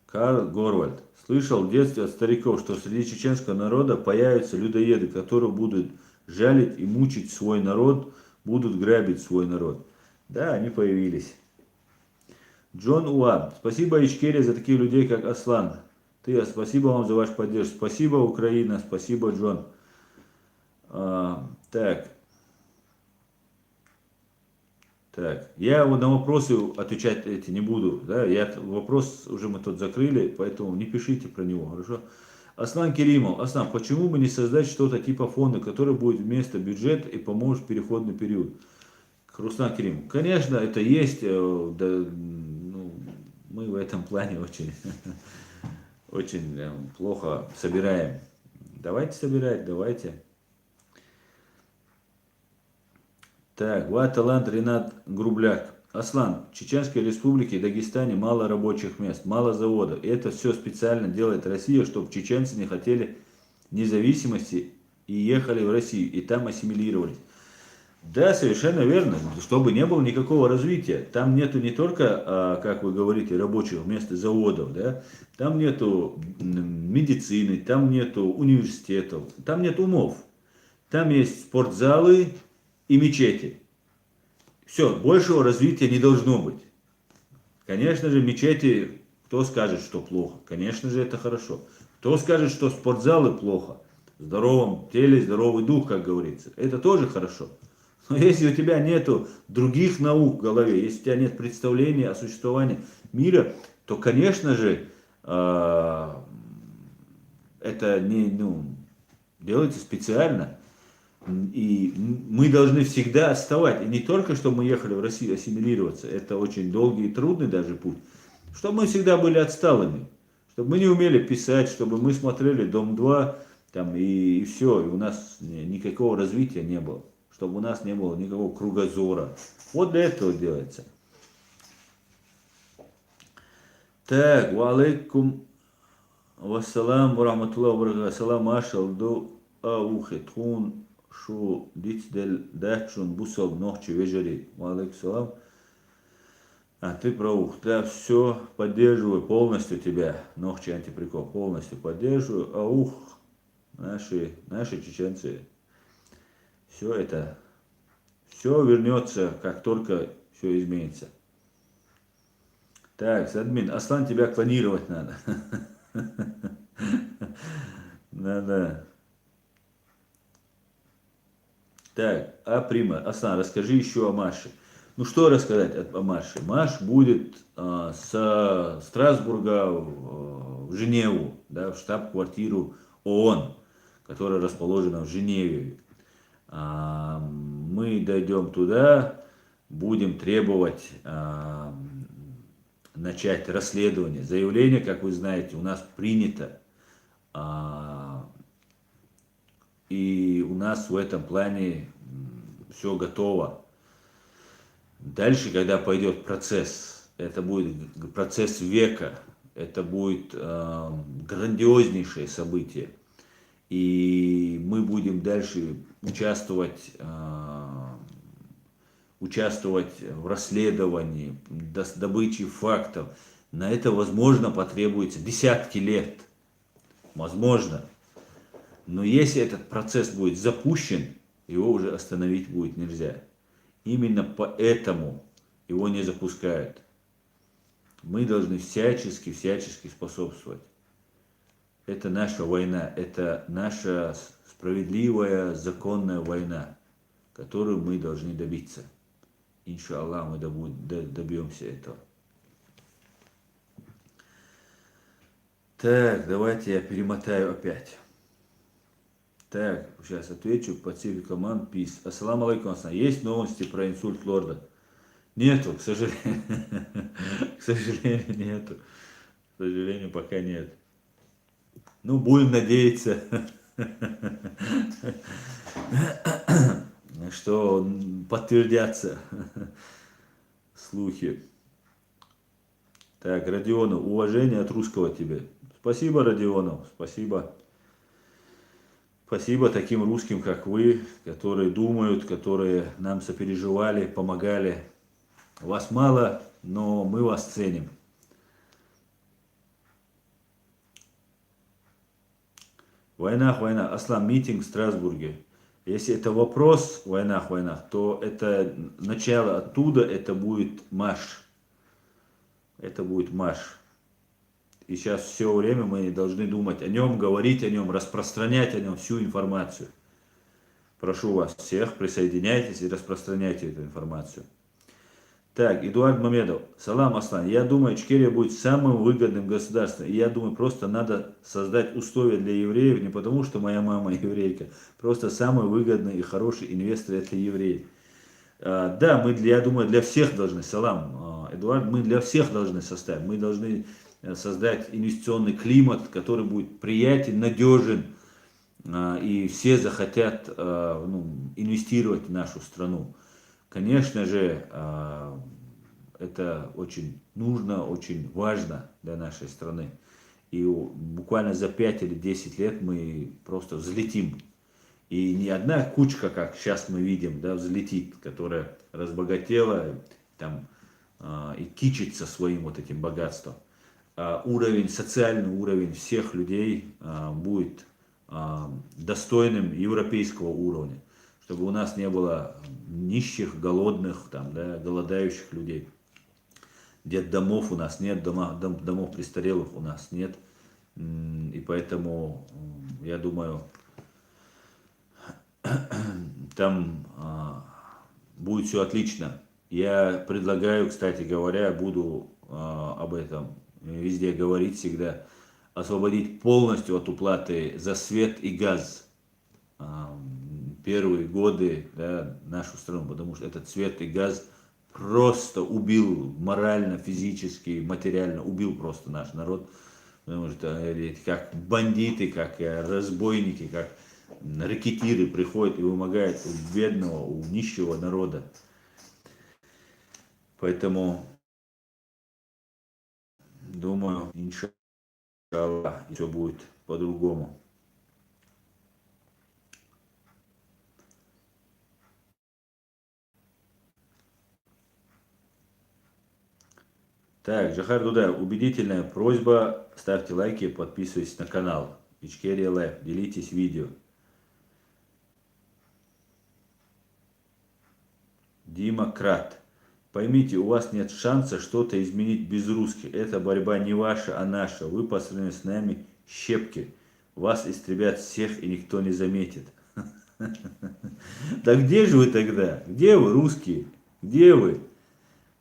Карл Горвальд. Слышал в детстве от стариков, что среди чеченского народа появятся людоеды, которые будут жалить и мучить свой народ, будут грабить свой народ. Да, они появились. Джон Уаб. Спасибо Ичкере за таких людей, как Аслан. Спасибо вам за вашу поддержку. Спасибо, Украина. Спасибо, Джон. Так, так. Я вот на вопросы отвечать эти не буду. Да? Вопрос уже мы тут закрыли, поэтому не пишите про него, хорошо? Аслан Керимов. Аслан, почему бы не создать что-то типа фонда, который будет вместо бюджета и поможет в переходный период? Руслан Керимов. Конечно, это есть. Да, ну, мы в этом плане очень, очень плохо собираем. Давайте собирать, давайте. Так, Ваталант Ренат Грубляк. Аслан, в Чеченской республике и Дагестане мало рабочих мест, мало заводов. И это все специально делает Россия, чтобы чеченцы не хотели независимости и ехали в Россию, и там ассимилировались. Да, совершенно верно, чтобы не было никакого развития. Там нету не только, как вы говорите, рабочих мест и заводов, да? Там нету медицины, там нету университетов, там нет умов. Там есть спортзалы и мечети. Все, большего развития не должно быть. Конечно же, мечети, кто скажет, что плохо? Конечно же, это хорошо. Кто скажет, что спортзалы плохо? В здоровом теле, здоровый дух, как говорится. Это тоже хорошо. Но если у тебя нету других наук в голове, если у тебя нет представления о существовании мира, то, конечно же, это не, делается специально. И мы должны всегда отставать. И не только, чтобы мы ехали в Россию ассимилироваться, это очень долгий и трудный даже путь, чтобы мы всегда были отсталыми, чтобы мы не умели писать, чтобы мы смотрели «Дом-2», там, и все, и у нас никакого развития не было, чтобы у нас не было никакого кругозора. Вот для этого делается. Так, ва алейкум вассалам ва рахматуллахи ва баракатуху. Салам ашалду аухетхун шу дичдель дахчун бусал нохчи вежери. Ва алейкум салам. А, ты про ух. Да, все, поддерживаю полностью тебя. Нохчи антиприкол. Полностью поддерживаю. А ух, наши чеченцы. Все это, все вернется, как только все изменится. Так, Садмин, Аслан, тебя клонировать надо. Надо. Так, Аслан, расскажи еще о Маше. Ну что рассказать о Маше? Маш будет с Страсбурга в Женеву, да, в штаб-квартиру ООН, которая расположена в Женеве. Мы дойдем туда, будем требовать начать расследование. Заявление, как вы знаете, у нас принято. И у нас в этом плане все готово. Дальше, когда пойдет процесс, это будет процесс века, это будет грандиознейшее событие. И мы будем дальше участвовать в расследовании, добыче фактов. На это, возможно, потребуется десятки лет. Возможно. Но если этот процесс будет запущен, его уже остановить будет нельзя. Именно поэтому его не запускают. Мы должны всячески способствовать. Это наша война, это наша справедливая, законная война, которую мы должны добиться. Иншаллах, мы добьемся этого. Так, давайте я перемотаю опять. Так, сейчас отвечу. Pacific Command Peace. Ассаламу алейкум. Есть новости про инсульт лорда? Нету, к сожалению. К сожалению, нету. К сожалению, пока нет. Ну, будем надеяться, что подтвердятся слухи. Так, Родионов, уважение от русского тебе. Спасибо, Родионов, спасибо. Спасибо таким русским, как вы, которые думают, которые нам сопереживали, помогали. Вас мало, но мы вас ценим. Война. Аслан, митинг в Страсбурге. Если это вопрос, война, то это начало оттуда, это будет марш. Это будет марш. И сейчас все время мы должны думать о нем, говорить о нем, распространять о нем всю информацию. Прошу вас всех, присоединяйтесь и распространяйте эту информацию. Так, Эдуард Мамедов. Салам, Аслан. Я думаю, Ичкерия будет самым выгодным государством. И я думаю, просто надо создать условия для евреев, не потому что моя мама еврейка, просто самый выгодный и хороший инвестор это евреи. Да, я думаю, для всех должны, салам, Эдуард, мы для всех должны составить. Мы должны создать инвестиционный климат, который будет приятен, надежен, и все захотят инвестировать в нашу страну. Конечно же, это очень нужно, очень важно для нашей страны. И буквально за 5 или 10 лет мы просто взлетим. И не одна кучка, как сейчас мы видим, да, взлетит, которая разбогатела там, и кичится своим вот этим богатством. Уровень, социальный уровень всех людей будет достойным европейского уровня, чтобы у нас не было нищих, голодных, там, да, голодающих людей. Детдомов у нас нет, домов престарелых у нас нет. И поэтому, я думаю, там будет все отлично. Я предлагаю, кстати говоря, буду об этом везде говорить всегда, освободить полностью от уплаты за свет и газ первые годы, да, нашу страну, потому что этот свет и газ просто убил морально, физически, материально, убил просто наш народ, потому что как бандиты, как разбойники, как рэкетиры приходят и вымогают у бедного, у нищего народа. Поэтому, думаю, иншаллах, все будет по-другому. Так, Джахар Дуда, убедительная просьба, ставьте лайки, подписывайтесь на канал. Ичкерия Лайф, делитесь видео. Дима Крат. Поймите, у вас нет шанса что-то изменить без русских. Эта борьба не ваша, а наша. Вы по сравнению с нами щепки. Вас истребят всех и никто не заметит. Да где же вы тогда? Где вы, русские? Где вы?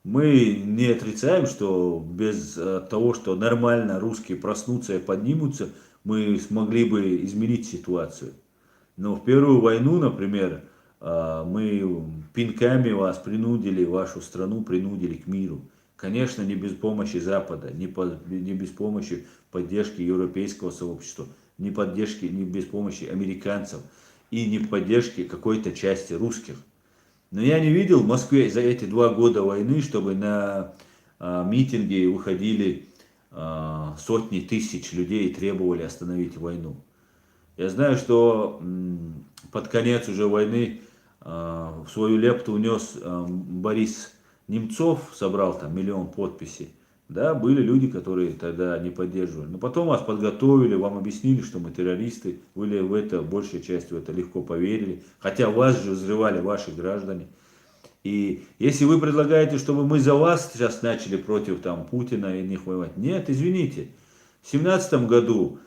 Мы не отрицаем, что без того, что нормально русские проснутся и поднимутся, мы смогли бы изменить ситуацию. Но в первую войну, например, мы пинками вас принудили, вашу страну принудили к миру. Конечно, не без помощи Запада, не без помощи поддержки европейского сообщества, не без помощи американцев и не поддержки какой-то части русских. Но я не видел в Москве за эти 2 года войны, чтобы на митинги выходили сотни тысяч людей и требовали остановить войну. Я знаю, что под конец уже войны в свою лепту внес Борис Немцов, собрал там 1 000 000 подписей. Да, были люди, которые тогда не поддерживали. Но потом вас подготовили, вам объяснили, что мы террористы. Вы в это, большая часть в это легко поверили. Хотя вас же взрывали ваши граждане. И если вы предлагаете, чтобы мы за вас сейчас начали против там, Путина и них воевать. Нет, извините. В 17 году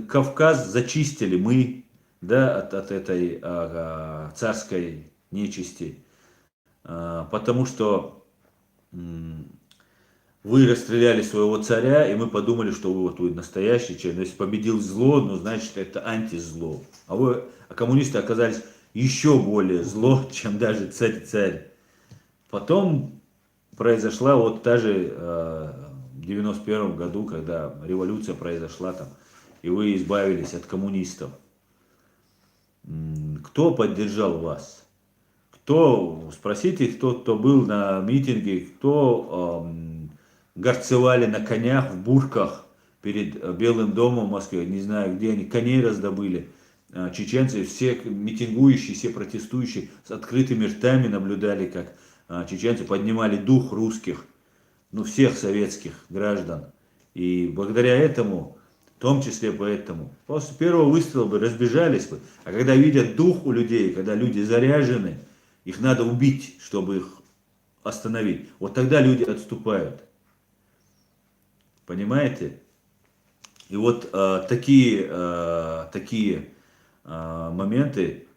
Кавказ зачистили мы, да, от этой царской нечисти. Потому что вы расстреляли своего царя, и мы подумали, что вы настоящий человек. Но если победил зло, ну значит это антизло. А коммунисты оказались еще более зло, чем даже царь. Потом произошла вот та же в 91 году, когда революция произошла там, и вы избавились от коммунистов. Кто поддержал вас? Спросите, кто был на митинге, кто горцевали на конях в бурках перед Белым домом в Москве, не знаю, где они, коней раздобыли. Чеченцы, все митингующие, все протестующие с открытыми ртами наблюдали, как чеченцы поднимали дух русских, ну, всех советских граждан. И благодаря этому, в том числе поэтому, после первого выстрела бы разбежались бы. А когда видят дух у людей, когда люди заряжены, их надо убить, чтобы их остановить. Вот тогда люди отступают. Понимаете? И вот такие моменты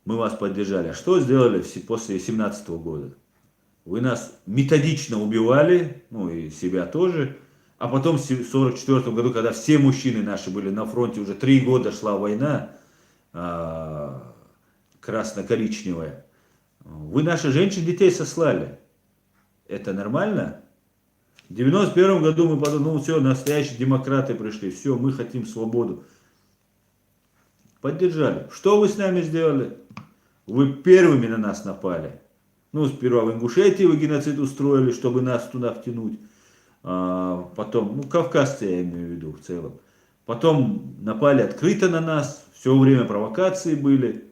мы вас поддержали. А что сделали после 2017 года? Вы нас методично убивали, ну и себя тоже. А потом в 1944 году, когда все мужчины наши были на фронте, уже 3 года шла война, красно-коричневая, вы наши женщин, детей сослали. Это нормально? В 91 году мы подумали, ну все, настоящие демократы пришли, все, мы хотим свободу. Поддержали. Что вы с нами сделали? Вы первыми на нас напали. Ну, сперва в Ингушетии вы геноцид устроили, чтобы нас туда втянуть. Потом, ну, кавказцы я имею в виду в целом. Потом напали открыто на нас, все время провокации были.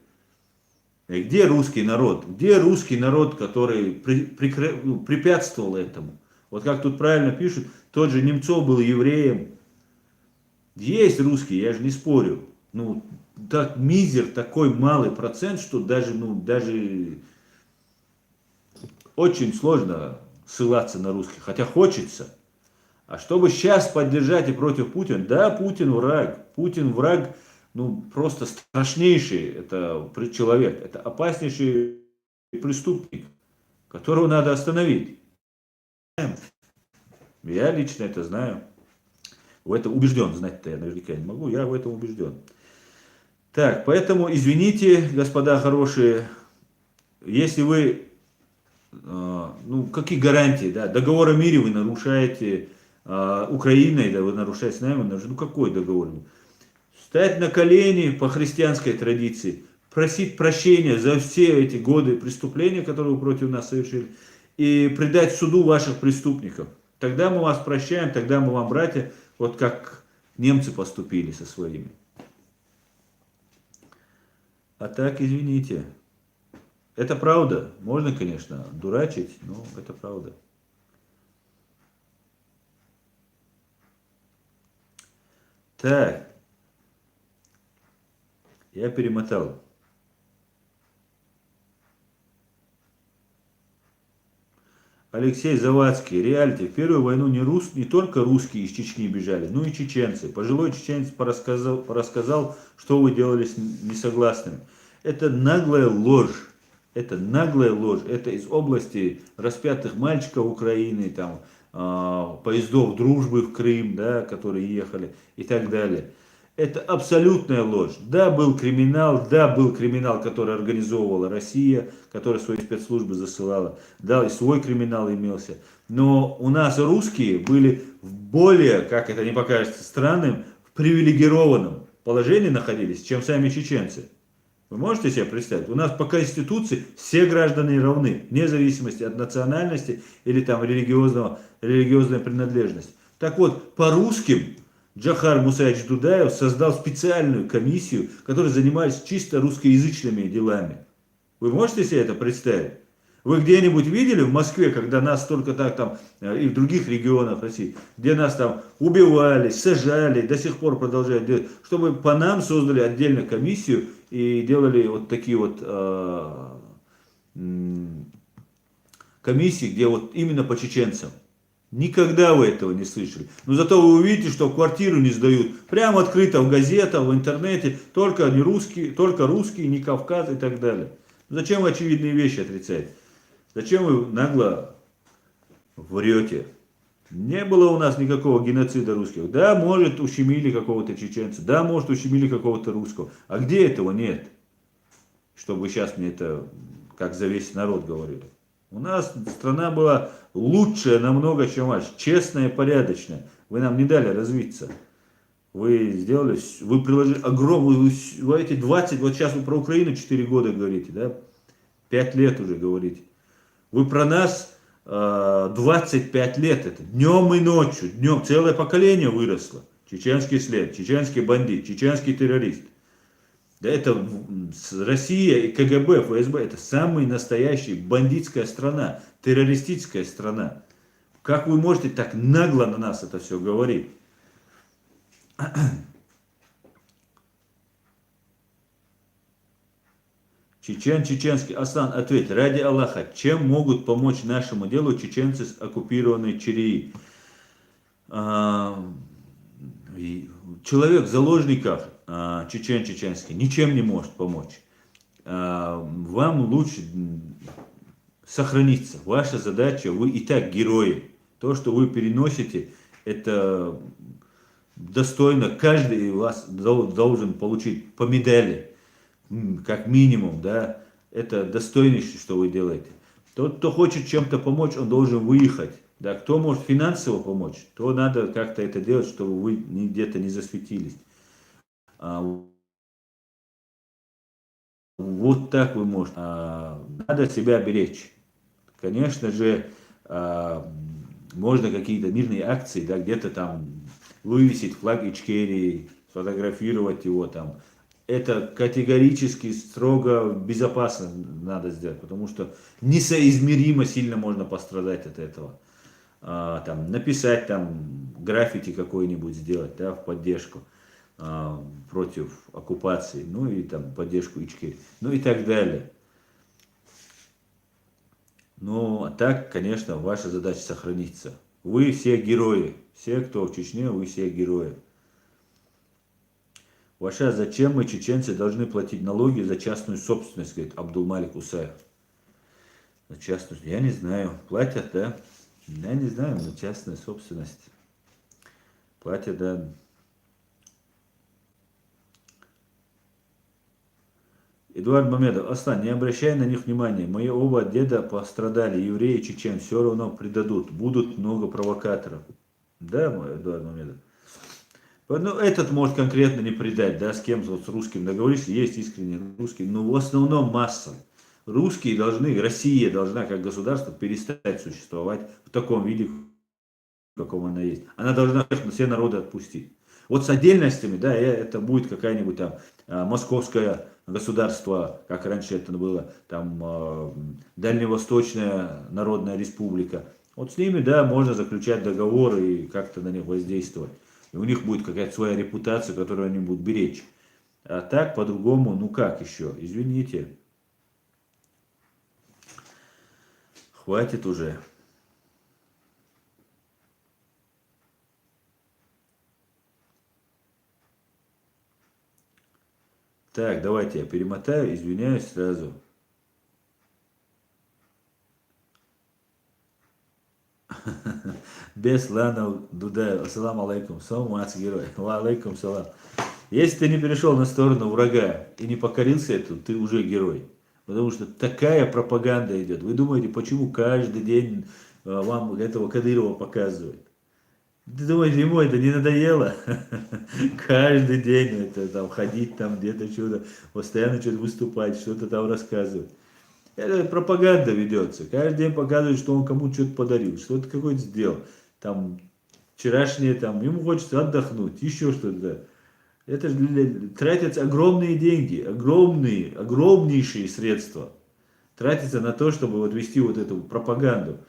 И где русский народ? Где русский народ, который препятствовал этому? Вот как тут правильно пишут, тот же Немцов был евреем. Есть русские, я же не спорю. Ну, так мизер, такой малый процент, что даже, ну, даже очень сложно ссылаться на русских. Хотя хочется. А чтобы сейчас поддержать и против Путина, да, Путин враг. Путин враг, ну, просто страшнейший это человек. Это опаснейший преступник, которого надо остановить. Я лично это знаю. В этом убежден, знать-то я наверняка не могу, я в этом убежден. Так, поэтому извините, господа хорошие, если вы, ну, какие гарантии, да, договор о мире вы нарушаете, Украиной, да, вы нарушаете с нами, ну какой договор? Встать на колени по христианской традиции, просить прощения за все эти годы преступления, которые вы против нас совершили, и предать суду ваших преступников. Тогда мы вас прощаем, тогда мы вам, братья, вот как немцы поступили со своими. А так, извините. Это правда. Можно, конечно, дурачить, но это правда. Так. Я перемотал. Алексей Завадский, реалити. В первую войну не только русские из Чечни бежали, но и чеченцы. Пожилой чеченец порассказал, что вы делали с несогласными. Это наглая ложь. Это наглая ложь. Это из области распятых мальчиков Украины, там, поездов дружбы в Крым, да, которые ехали и так далее. Это абсолютная ложь. Да, был криминал, который организовывала Россия, который свои спецслужбы засылала. Да, и свой криминал имелся. Но у нас русские были в более, как это не покажется странным, в привилегированном положении находились, чем сами чеченцы. Вы можете себе представить? У нас по Конституции все граждане равны, вне зависимости от национальности или там религиозной принадлежности. Так вот, по русским Джохар Мусаевич Дудаев создал специальную комиссию, которая занимается чисто русскоязычными делами. Вы можете себе это представить? Вы где-нибудь видели в Москве, когда нас только так там, и в других регионах России, где нас там убивали, сажали, до сих пор продолжают делать, чтобы по нам создали отдельную комиссию и делали вот такие вот комиссии, где вот именно по чеченцам. Никогда вы этого не слышали. Но зато вы увидите, что квартиру не сдают. Прямо открыто в газетах, в интернете. Только русские, не Кавказ и так далее. Зачем вы очевидные вещи отрицаете? Зачем вы нагло врете? Не было у нас никакого геноцида русских. Да, может, ущемили какого-то чеченца. Да, может, ущемили какого-то русского. А где этого нет? Чтобы сейчас мне это, как за весь народ говорили. У нас страна была лучшая намного, чем ваша. Честная, порядочная. Вы нам не дали развиться. Вы сделали, вы приложили огромную, вы эти 20, вот сейчас вы про Украину 4 года говорите, да? 5 лет уже говорите. Вы про нас 25 лет, это днем и ночью, днем целое поколение выросло. Чеченский след, чеченский бандит, чеченский террорист. Да это Россия и КГБ, ФСБ, это самая настоящая бандитская страна, террористическая страна. Как вы можете так нагло на нас это все говорить? Чеченский Асан, ответь, ради Аллаха, чем могут помочь нашему делу чеченцы с оккупированной Чирии? Человек в заложниках, чеченский, ничем не может помочь. вам лучше сохраниться. Ваша задача, вы и так герои. То, что вы переносите, это достойно. Каждый из вас должен получить по медали, как минимум, да. Это достойнейшее, что вы делаете. Тот, кто хочет чем-то помочь, он должен выехать. Да, кто может финансово помочь, то надо как-то это делать, чтобы вы где-то не засветились. Вот так вы можете. Надо себя беречь. Конечно же, можно какие-то мирные акции, да, где-то там вывесить флаг Ичкерии, сфотографировать его там. Это категорически строго безопасно надо сделать, потому что несоизмеримо сильно можно пострадать от этого. Там, написать там граффити какой-нибудь сделать, да, в поддержку против оккупации, ну и там поддержку Ичкерии, ну и так далее. Ну, а так, конечно, ваша задача сохраниться. Вы все герои. Все, кто в Чечне, вы все герои. Ваша, зачем мы, чеченцы, должны платить налоги за частную собственность, говорит Абдулмалик Усаев. За частную, я не знаю. Платят, да? Я не знаю, за частную собственность. Платят, да. Эдуард Мамедов, Аслан, не обращай на них внимания. Мои оба деда пострадали, евреи и чечен, все равно предадут. Будут много провокаторов. Да, мой Эдуард Мамедов? Ну, этот может конкретно не предать, да, с кем вот с русским договоришься, есть искренние русские, но в основном масса. Русские должны, Россия должна как государство перестать существовать в таком виде, в каком она есть. Она должна, конечно, все народы отпустить. Вот с отдельностями, да, это будет какая-нибудь там московское государство, как раньше это было, там Дальневосточная Народная Республика. Вот с ними, да, можно заключать договоры и как-то на них воздействовать. И у них будет какая-то своя репутация, которую они будут беречь. А так, по-другому, ну как еще? Извините. Хватит уже. Так, давайте я перемотаю, извиняюсь сразу. Бесланов Дудаев. Ассаламу алейкум. Саламац, герой. Ва алейкум салам. Если ты не перешел на сторону врага и не покорился этому, ты уже герой. Потому что такая пропаганда идет. Вы думаете, почему каждый день вам этого Кадырова показывают? Ты думаешь, ему это не надоело? Каждый день это там ходить там где-то что-то, постоянно что-то выступать, что-то там рассказывать. Это пропаганда ведется. Каждый день показывает, что он кому-то что-то подарил, что-то какое-то сделал. Там вчерашнее, там, ему хочется отдохнуть, еще что-то. Это же тратятся огромные деньги, огромные, огромнейшие средства. Тратятся на то, чтобы вот вести вот эту пропаганду.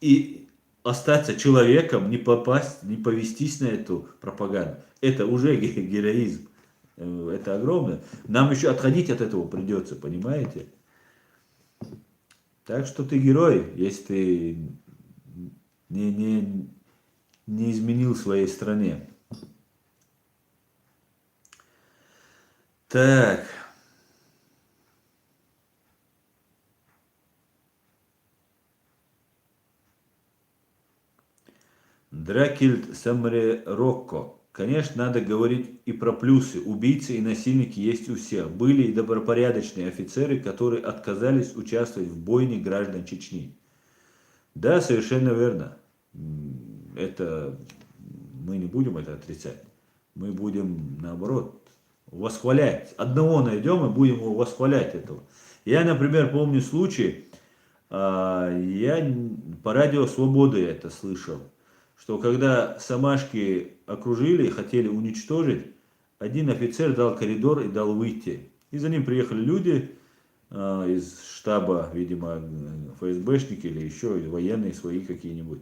И остаться человеком, не попасть, не повестись на эту пропаганду. Это уже героизм. Это огромное. Нам еще отходить от этого придется, понимаете? Так что ты герой, если ты не, не, не изменил своей стране. Так. Дракильд Самре Рокко. Конечно, надо говорить и про плюсы. Убийцы и насильники есть у всех. Были и добропорядочные офицеры, которые отказались участвовать в бойне граждан Чечни. Да, совершенно верно. Это мы не будем это отрицать. Мы будем, наоборот, восхвалять. Одного найдем и будем его восхвалять этого. Я, например, помню случай, я по радио «Свободы» это слышал, что когда Самашки окружили и хотели уничтожить, один офицер дал коридор и дал выйти. И за ним приехали люди из штаба, видимо, ФСБшники или еще военные свои какие-нибудь.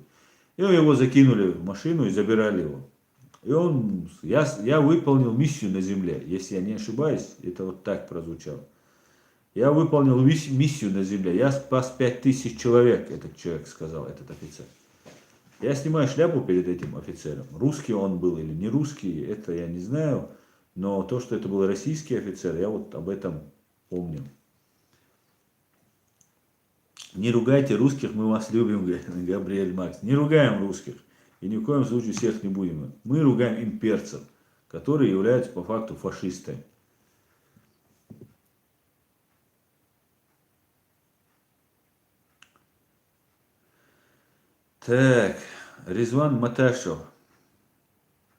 И его закинули в машину и забирали его. И я выполнил миссию на земле, если я не ошибаюсь, это вот так прозвучало. Я выполнил миссию на земле, я спас 5000 человек, этот человек сказал, этот офицер. Я снимаю шляпу перед этим офицером. Русский он был или не русский, это я не знаю. Но то, что это был российский офицер, я вот об этом помню. Не ругайте русских, мы вас любим, говорит Габриэль Макс. Не ругаем русских. И ни в коем случае всех не будем. Мы ругаем имперцев, которые являются по факту фашистами. Так, Резван Маташев.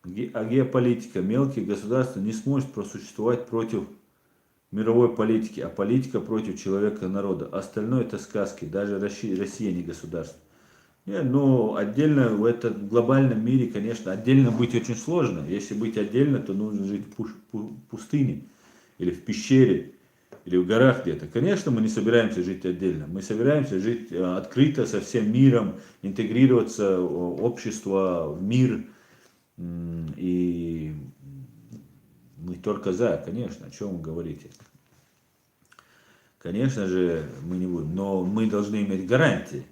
А геополитика. Мелкие государства не сможет просуществовать против мировой политики, а политика против человека и народа. Остальное это сказки. Даже Россия не государство. Не, ну, отдельно в этом глобальном мире, конечно, отдельно быть очень сложно. Если быть отдельно, то нужно жить в пустыне или в пещере, или в горах где-то. Конечно, мы не собираемся жить отдельно. Мы собираемся жить открыто со всем миром, интегрироваться в общество, в мир. И мы только за, конечно, о чем вы говорите. Конечно же, мы не будем, но мы должны иметь гарантии.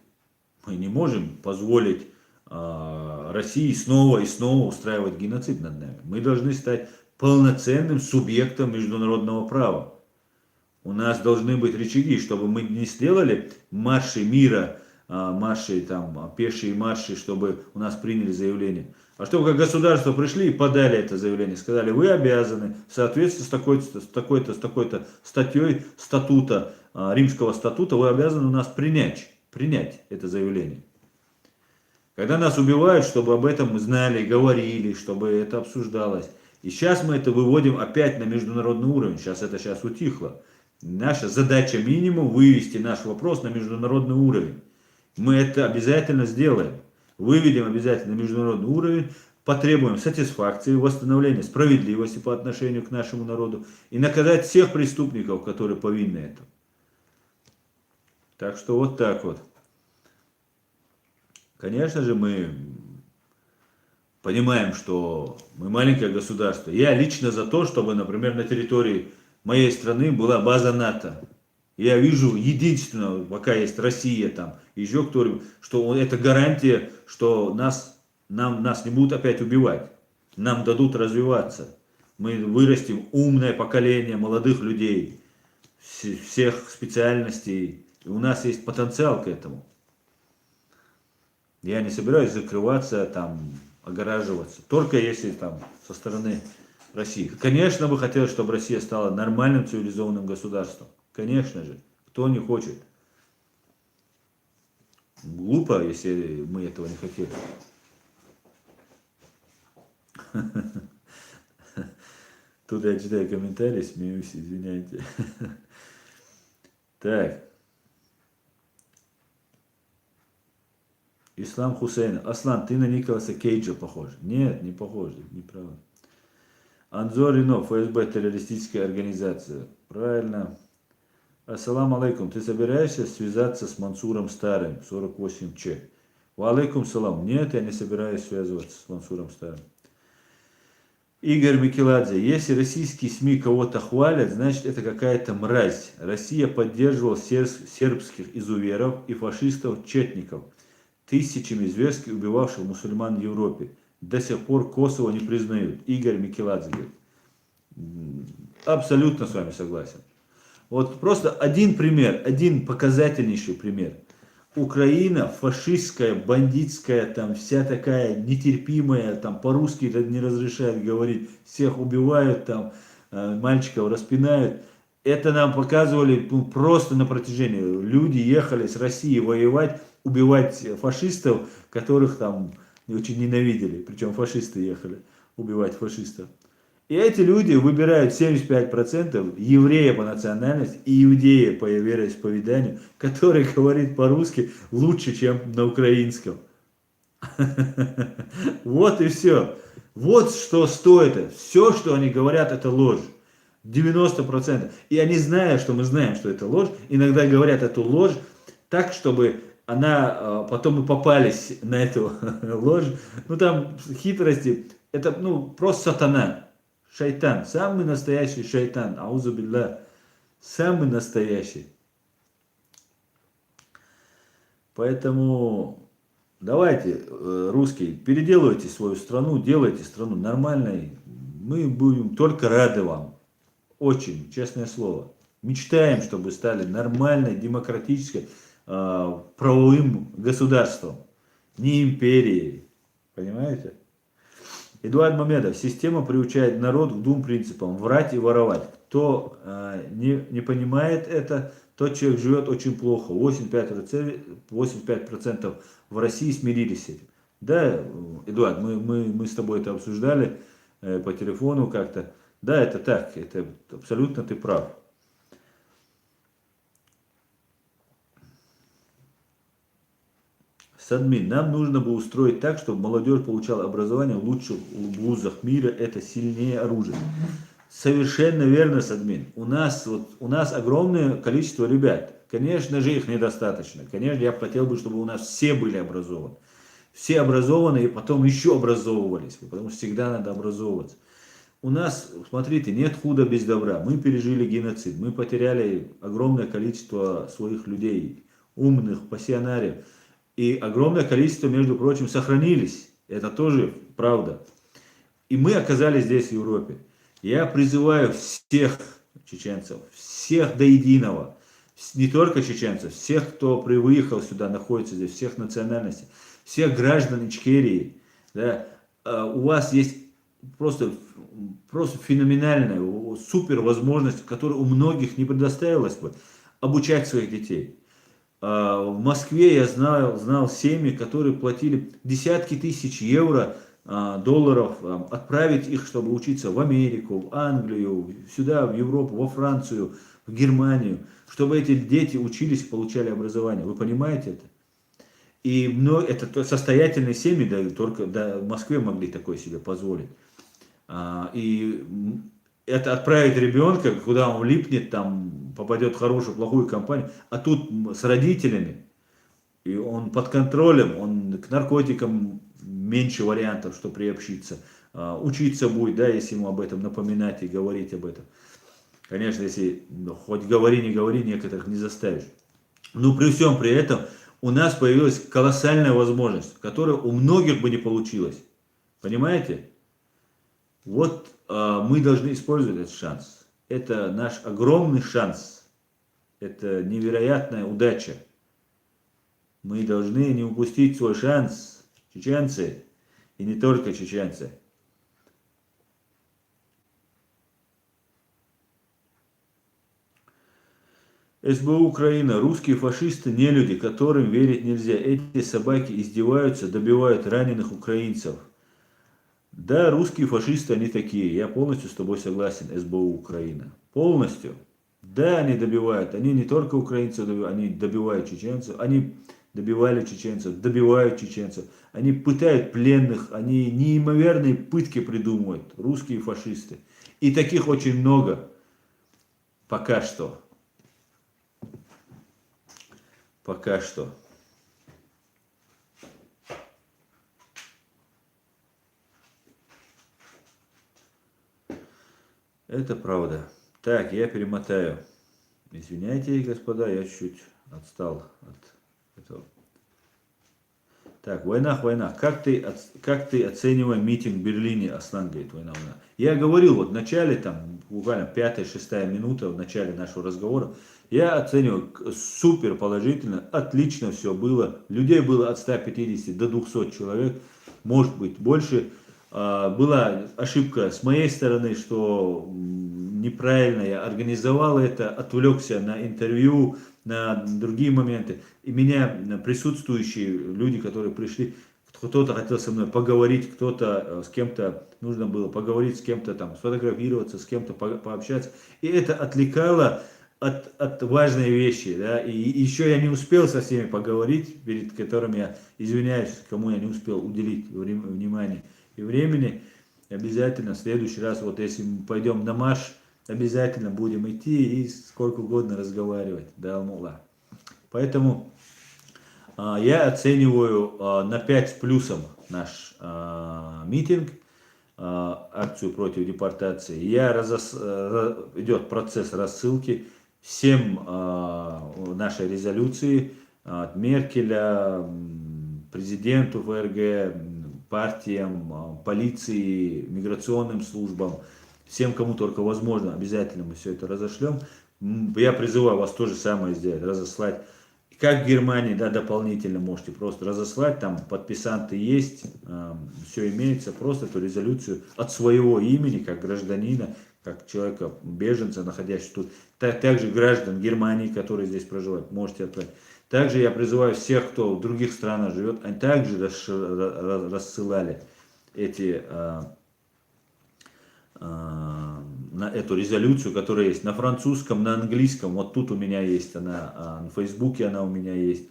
Мы не можем позволить России снова и снова устраивать геноцид над нами. Мы должны стать полноценным субъектом международного права. У нас должны быть рычаги, чтобы мы не сделали марши мира, марши, там, пешие марши, чтобы у нас приняли заявление. А чтобы как государство пришли и подали это заявление, сказали, вы обязаны в соответствии с такой-то статьей статута, римского статута, вы обязаны у нас принять это заявление. Когда нас убивают, чтобы об этом мы знали, говорили, чтобы это обсуждалось. И сейчас мы это выводим опять на международный уровень. Сейчас утихло. Наша задача минимум вывести наш вопрос на международный уровень. Мы это обязательно сделаем. Выведем обязательно на международный уровень, потребуем сатисфакции, восстановления справедливости по отношению к нашему народу и наказать всех преступников, которые повинны этому. Так что вот так вот. Конечно же, мы понимаем, что мы маленькое государство. Я лично за то, чтобы, например, на территории моей страны была база НАТО. Я вижу единственное, пока есть Россия там, еще кто-либо, что это гарантия, что нас не будут опять убивать. Нам дадут развиваться. Мы вырастим умное поколение молодых людей, всех специальностей. И у нас есть потенциал к этому. Я не собираюсь закрываться, там, огораживаться. Только если там со стороны России. Конечно, бы хотелось, чтобы Россия стала нормальным цивилизованным государством. Конечно же. Кто не хочет. Глупо, если мы этого не хотели. Тут я читаю комментарии, смеюсь, извиняйте. Так. Ислам Хусейн. Аслан, ты на Николаса Кейджа похож. Нет, не похож, неправда. Анзор Рино, ФСБ, террористическая организация. Правильно. Ассаламу алейкум. Ты собираешься связаться с Мансуром Старым, 48Ч? Ва алейкум салам. Нет, я не собираюсь связываться с Мансуром Старым. Игорь Микеладзе. Если российские СМИ кого-то хвалят, значит это какая-то мразь. Россия поддерживала сербских изуверов и фашистов-четников, тысячами зверски убивавших мусульман в Европе. До сих пор Косово не признают. Игорь Микеладзе говорит. Абсолютно с вами согласен. Вот просто один пример, один показательнейший пример. Украина фашистская, бандитская, там вся такая нетерпимая, там по-русски не разрешают говорить, всех убивают, там мальчиков распинают. Это нам показывали просто на протяжении. Люди ехали с России воевать, убивать фашистов, которых там очень ненавидели. Причем фашисты ехали убивать фашистов. И эти люди выбирают 75% еврея по национальности и иудея по вероисповеданию, который говорит по-русски лучше, чем на украинском. Вот и все. Вот что стоит. Все, что они говорят, это ложь. 90%. И они знают, что мы знаем, что это ложь, иногда говорят эту ложь так, чтобы она потом и попались на эту ложь. Ну там хитрости. Это просто сатана. Шайтан, самый настоящий шайтан, аузу билля, самый настоящий. Поэтому давайте, русские, переделывайте свою страну, делайте страну нормальной. Мы будем только рады вам. Очень, честное слово. Мечтаем, чтобы стали нормальной, демократической. правовым государством, не империей. Понимаете? Эдуард Мамедов. Система приучает народ к двум принципам – врать и воровать. Кто не понимает это, тот человек живет очень плохо. 85% в России смирились с этим. Да, Эдуард, мы с тобой это обсуждали по телефону как-то. Да, это так, это абсолютно ты прав. Садмин, нам нужно бы устроить так, чтобы молодежь получала образование в лучших вузах мира. Это сильнее оружия. Совершенно верно, Садмин. У нас огромное количество ребят. Конечно же, их недостаточно. Конечно, я бы хотел бы, чтобы у нас все были образованы. Все образованы и потом еще образовывались. Потому что всегда надо образовываться. У нас, смотрите, нет худа без добра. Мы пережили геноцид. Мы потеряли огромное количество своих людей. Умных, пассионариев. И огромное количество, между прочим, сохранились. Это тоже правда. И мы оказались здесь, в Европе. Я призываю всех чеченцев, всех до единого, не только чеченцев, всех, кто выехал сюда, находится здесь, всех национальностей, всех граждан Ичкерии. Да, у вас есть просто феноменальная, супер возможность, которая у многих не предоставилась бы, обучать своих детей. В Москве я знал семьи, которые платили десятки тысяч евро, долларов, отправить их, чтобы учиться в Америку, в Англию, сюда, в Европу, во Францию, в Германию, чтобы эти дети учились, получали образование. Вы понимаете это? И это состоятельные семьи, да, только в Москве могли такое себе позволить. И это отправить ребенка, куда он липнет, там попадет в хорошую, плохую компанию, а тут с родителями, и он под контролем, он к наркотикам меньше вариантов, что приобщиться, учиться будет, да, если ему об этом напоминать и говорить об этом. Конечно, если хоть говори, не говори, некоторых не заставишь. Но при всем при этом у нас появилась колоссальная возможность, которая у многих бы не получилась. Понимаете? Вот мы должны использовать этот шанс. Это наш огромный шанс. Это невероятная удача. Мы должны не упустить свой шанс, чеченцы, и не только чеченцы. СБУ Украина. Русские фашисты не люди, которым верить нельзя. Эти собаки издеваются, добивают раненых украинцев. Да, русские фашисты, они такие. Я полностью с тобой согласен, СБУ Украина. Полностью. Да, они добивают. Они не только украинцев добивают, они добивают чеченцев. Они добивали чеченцев, добивают чеченцев. Они пытают пленных, они неимоверные пытки придумывают. Русские фашисты. И таких очень много. Пока что. Пока что. Это правда. Так, я перемотаю. Извиняйте, господа, я чуть отстал от этого. Так, война. Как ты оцениваешь митинг в Берлине, Аслан говорит, война. Я говорил вот в начале, там, буквально 5-6 минута в начале нашего разговора, я оцениваю супер положительно, отлично все было. Людей было от 150 до 200 человек, может быть больше. Была ошибка с моей стороны, что неправильно я организовал это, отвлекся на интервью, на другие моменты. И меня присутствующие люди, которые пришли, кто-то хотел со мной поговорить, кто-то с кем-то, нужно было поговорить с кем-то, там, сфотографироваться, с кем-то пообщаться. И это отвлекало от важной вещи. Да? И еще я не успел со всеми поговорить, перед которыми я извиняюсь, кому я не успел уделить внимание и времени. Обязательно в следующий раз, вот если мы пойдем на марш, обязательно будем идти и сколько угодно разговаривать. Да, Алмула. Поэтому я оцениваю на 5 с плюсом наш митинг, акцию против депортации. Идет процесс рассылки всем нашей резолюции от Меркеля, президенту ФРГ, партиям, полиции, миграционным службам, всем, кому только возможно, обязательно мы все это разошлем. Я призываю вас то же самое сделать, разослать Как в Германии, да, дополнительно можете просто разослать, там подписанты есть, все имеется, просто эту резолюцию от своего имени, как гражданина, как человека, беженца, находящегося тут, также граждан Германии, которые здесь проживают, можете отправить. Также я призываю всех, кто в других странах живет, они также рассылали эти на эту резолюцию, которая есть на французском, на английском. Вот тут у меня есть она, на Фейсбуке она у меня есть,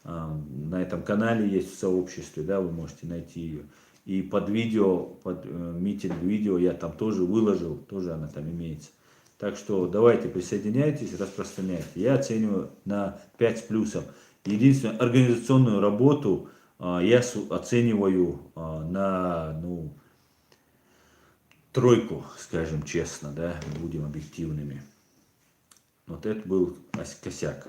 на этом канале есть в сообществе, да, вы можете найти ее. И под видео, под митинг видео я там тоже выложил, тоже она там имеется. Так что давайте присоединяйтесь, распространяйте. Я оцениваю на 5 с плюсом. Единственную организационную работу я оцениваю на, ну, тройку, скажем честно, да, будем объективными. Вот это был косяк.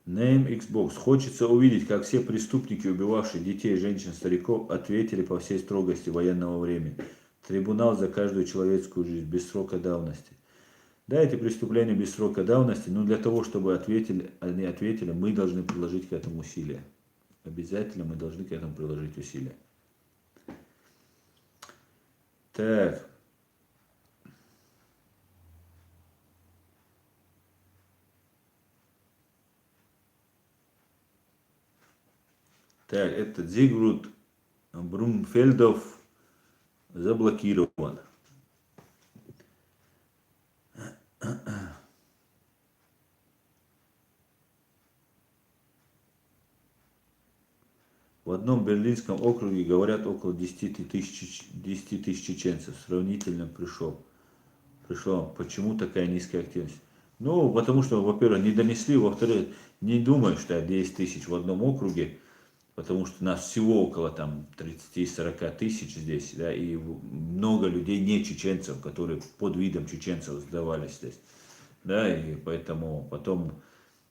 Name Xbox. Хочется увидеть, как все преступники, убивавшие детей, женщин, стариков, ответили по всей строгости военного времени. Трибунал за каждую человеческую жизнь, без срока давности. Да, эти преступления без срока давности, но для того, чтобы они ответили, мы должны приложить к этому усилия. Обязательно мы должны к этому приложить усилия. Так. Так, это Зигфрид Брунфельдов заблокирован. В одном берлинском округе говорят около 10 тысяч чеченцев. Сравнительно пришло. Почему такая низкая активность? Ну, потому что, во-первых, не донесли, во-вторых, не думаю, что 10 тысяч в одном округе, потому что нас всего около там 30-40 тысяч здесь, да, и много людей не чеченцев, которые под видом чеченцев сдавались здесь, да, и поэтому потом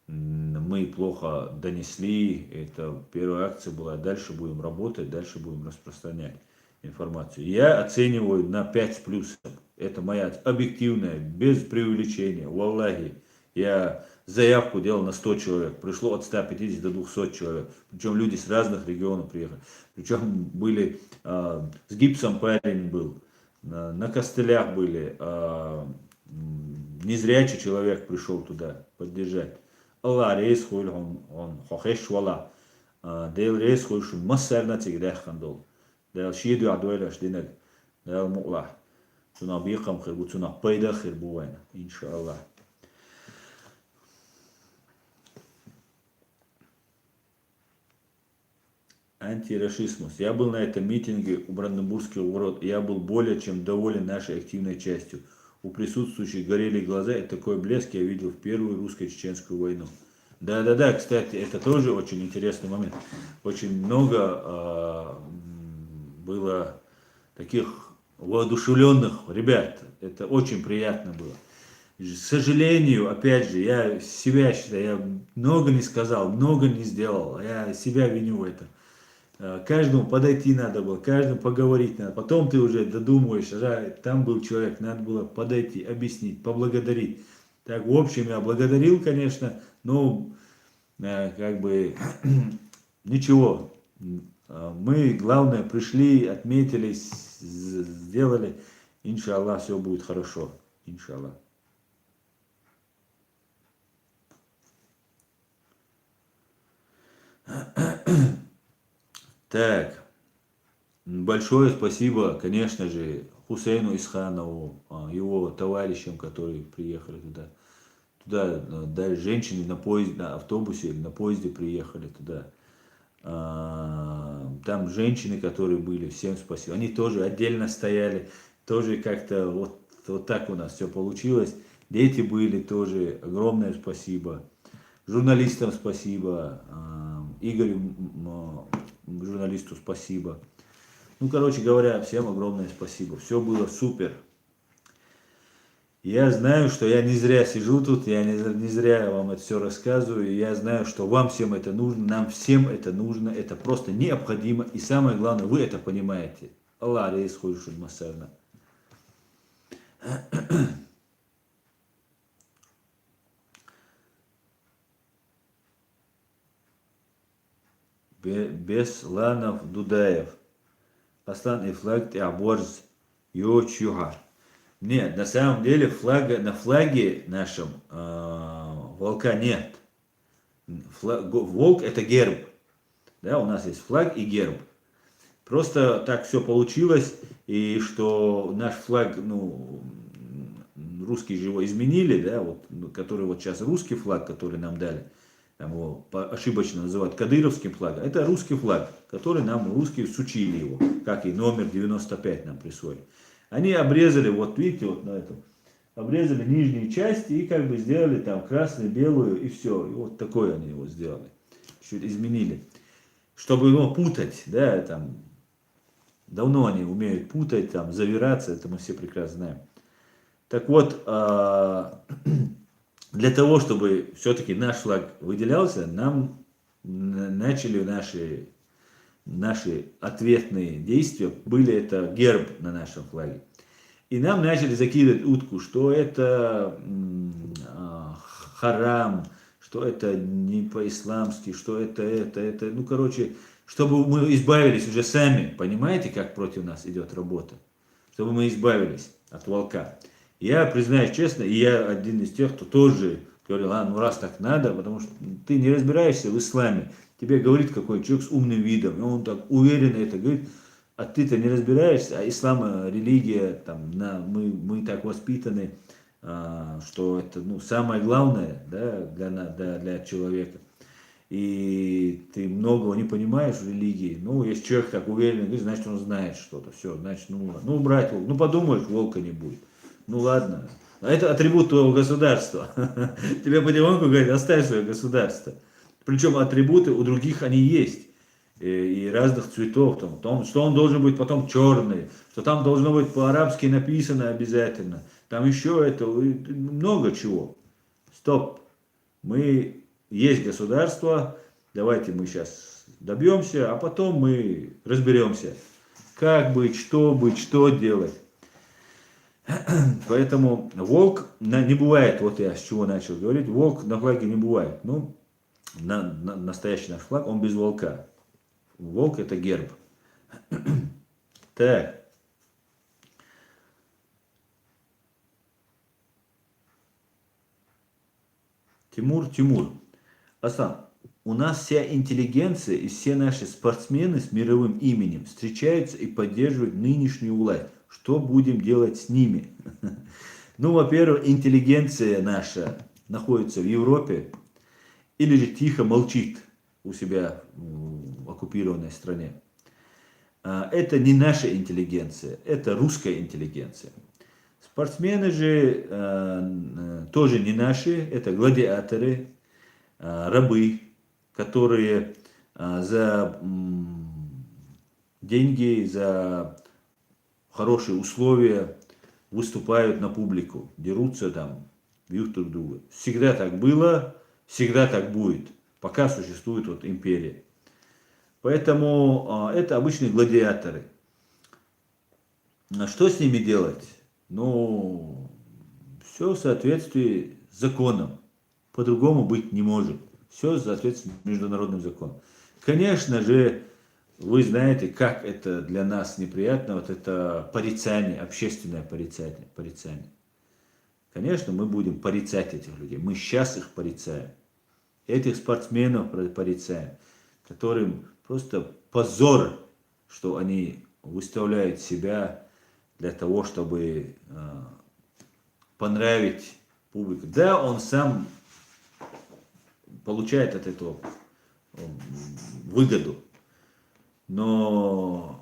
мы плохо донесли, это первая акция была, дальше будем работать, дальше будем распространять информацию. Я оцениваю на 5 с плюсом, это моя объективная, без преувеличения, валлахи, я заявку делал на 100 человек, пришло от 150 до 200 человек, причем люди с разных регионов приехали, причем были, с гипсом парень был, на костылях были, незрячий человек пришел туда поддержать. Allah reis goeil on hogesh wala. Deel reis goeil shun masser na tig dech kan dol. Deel shidu adwel ash dinag. Deel mu'lah. Tuna biqam khir bu tuna payda khir buwaina. Иншаллах. Антирашизмус. Я был на этом митинге у Бранденбургских ворот, и я был более чем доволен нашей активной частью. У присутствующих горели глаза, и такой блеск я видел в Первую русско-чеченскую войну. Да-да-да, кстати, это тоже очень интересный момент. Очень много было таких воодушевленных ребят. Это очень приятно было. К сожалению, опять же, я себя считаю, я много не сказал, много не сделал. Я себя виню в этом. Каждому подойти надо было, каждому поговорить надо. Потом ты уже додумываешь, там был человек, надо было подойти, объяснить, поблагодарить. Так, в общем, я благодарил, конечно, но как бы ничего. Мы, главное, пришли, отметились, сделали. Иншаллах, все будет хорошо. Иншаллах. Так, большое спасибо, конечно же, Хусейну Исханову, его товарищам, которые приехали туда. Туда даже женщины на поезде, на автобусе или на поезде приехали туда. Там женщины, которые были, всем спасибо. Они тоже отдельно стояли, тоже как-то вот так у нас все получилось. Дети были тоже, огромное спасибо. Журналистам спасибо, Игорю, журналисту спасибо. Ну, короче говоря, всем огромное спасибо. Все было супер. Я знаю, что я не зря сижу тут, я не зря вам это все рассказываю. Я знаю, что вам всем это нужно, нам всем это нужно, это просто необходимо. И самое главное, вы это понимаете. Аллах рейс худший массажно. Бесланов Дудаев. Аслан и флаг и аборз Йо Чугар. Нет, на самом деле на флаге нашем волка нет. Волк это герб. Да, у нас есть флаг и герб. Просто так все получилось, и что наш флаг, ну, русские же его изменили, да, вот, который вот сейчас русский флаг, который нам дали, там его ошибочно называют кадыровским флагом, это русский флаг, который нам русские сучили его, как и номер 95 нам присвоили. Они обрезали, вот видите, вот на этом, обрезали нижние части и как бы сделали там красную, белую и все. И вот такое они его сделали. Чуть изменили. Чтобы его путать, да, там, давно они умеют путать, там, завираться, это мы все прекрасно знаем. Так вот, для того, чтобы все-таки наш флаг выделялся, нам начали наши ответные действия, были это герб на нашем флаге. И нам начали закидывать утку, что это харам, что это не по-исламски, что это, ну, короче, чтобы мы избавились уже сами, понимаете, как против нас идет работа, чтобы мы избавились от волка. Я признаюсь честно, и я один из тех, кто тоже говорил, ну раз так надо, потому что ты не разбираешься в исламе, тебе говорит какой человек с умным видом, и он так уверенно это говорит, а ты-то не разбираешься, а ислам, религия, там, мы так воспитаны, что это, ну, самое главное, да, для человека. И ты многого не понимаешь в религии. Ну, если человек так уверен, говорит, значит, он знает что-то. Все, значит, ну убрать волк. Ну, подумаешь, волка не будет. Ну, ладно. А это атрибут твоего государства. Тебе потихоньку говорят, оставь свое государство. Причем атрибуты у других они есть. И разных цветов. Там, что он должен быть потом черный. Что там должно быть по-арабски написано обязательно. Там еще это, много чего. Стоп. Мы есть государство, давайте мы сейчас добьемся, а потом мы разберемся, как быть, что делать. Поэтому волк не бывает, вот я с чего начал говорить, волк на флаге не бывает. Ну, настоящий наш флаг, он без волка. Волк это герб. Так. Тимур. Аслан, у нас вся интеллигенция и все наши спортсмены с мировым именем встречаются и поддерживают нынешнюю власть. Что будем делать с ними? Ну, во-первых, интеллигенция наша находится в Европе или же тихо молчит у себя в оккупированной стране. Это не наша интеллигенция, это русская интеллигенция. Спортсмены же тоже не наши, это гладиаторы, рабы, которые за деньги, за хорошие условия выступают на публику, дерутся там, бьют друг друга. Всегда так было, всегда так будет, пока существует вот империя. Поэтому это обычные гладиаторы. Что с ними делать? Ну, все в соответствии с законом. По-другому быть не может. Все в соответствии с международным законом. Конечно же, вы знаете, как это для нас неприятно, вот это порицание, общественное порицание. Конечно, мы будем порицать этих людей. Мы сейчас их порицаем. Этих спортсменов порицаем, которым просто позор, что они выставляют себя для того, чтобы понравить публику. Да, он сам получает от этого выгоду, но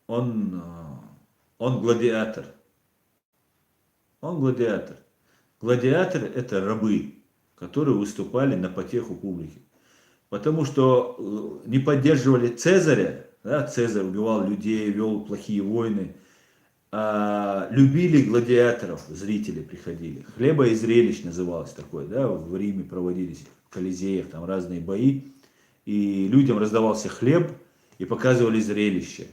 он гладиатор. Он гладиатор. Гладиаторы это рабы, которые выступали на потеху публики. Потому что не поддерживали Цезаря, да, Цезарь убивал людей, вел плохие войны. любили гладиаторов, зрители приходили. «Хлеба и зрелищ» называлось такое, да, в Риме проводились в Колизеях, там разные бои, и людям раздавался хлеб и показывали зрелище.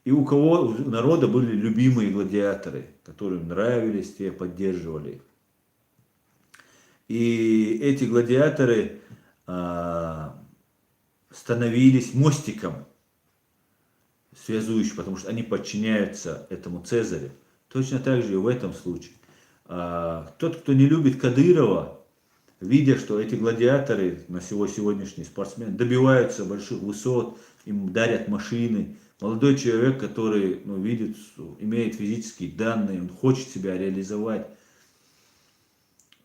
И у кого, у народа были любимые гладиаторы, которым нравились, те поддерживали их. И эти гладиаторы становились мостиком связующим, потому что они подчиняются этому Цезарю. Точно так же и в этом случае. Тот, кто не любит Кадырова, видя, что эти гладиаторы, на сегодняшние спортсмены, добиваются больших высот, им дарят машины, молодой человек, который видит, имеет физические данные, он хочет себя реализовать,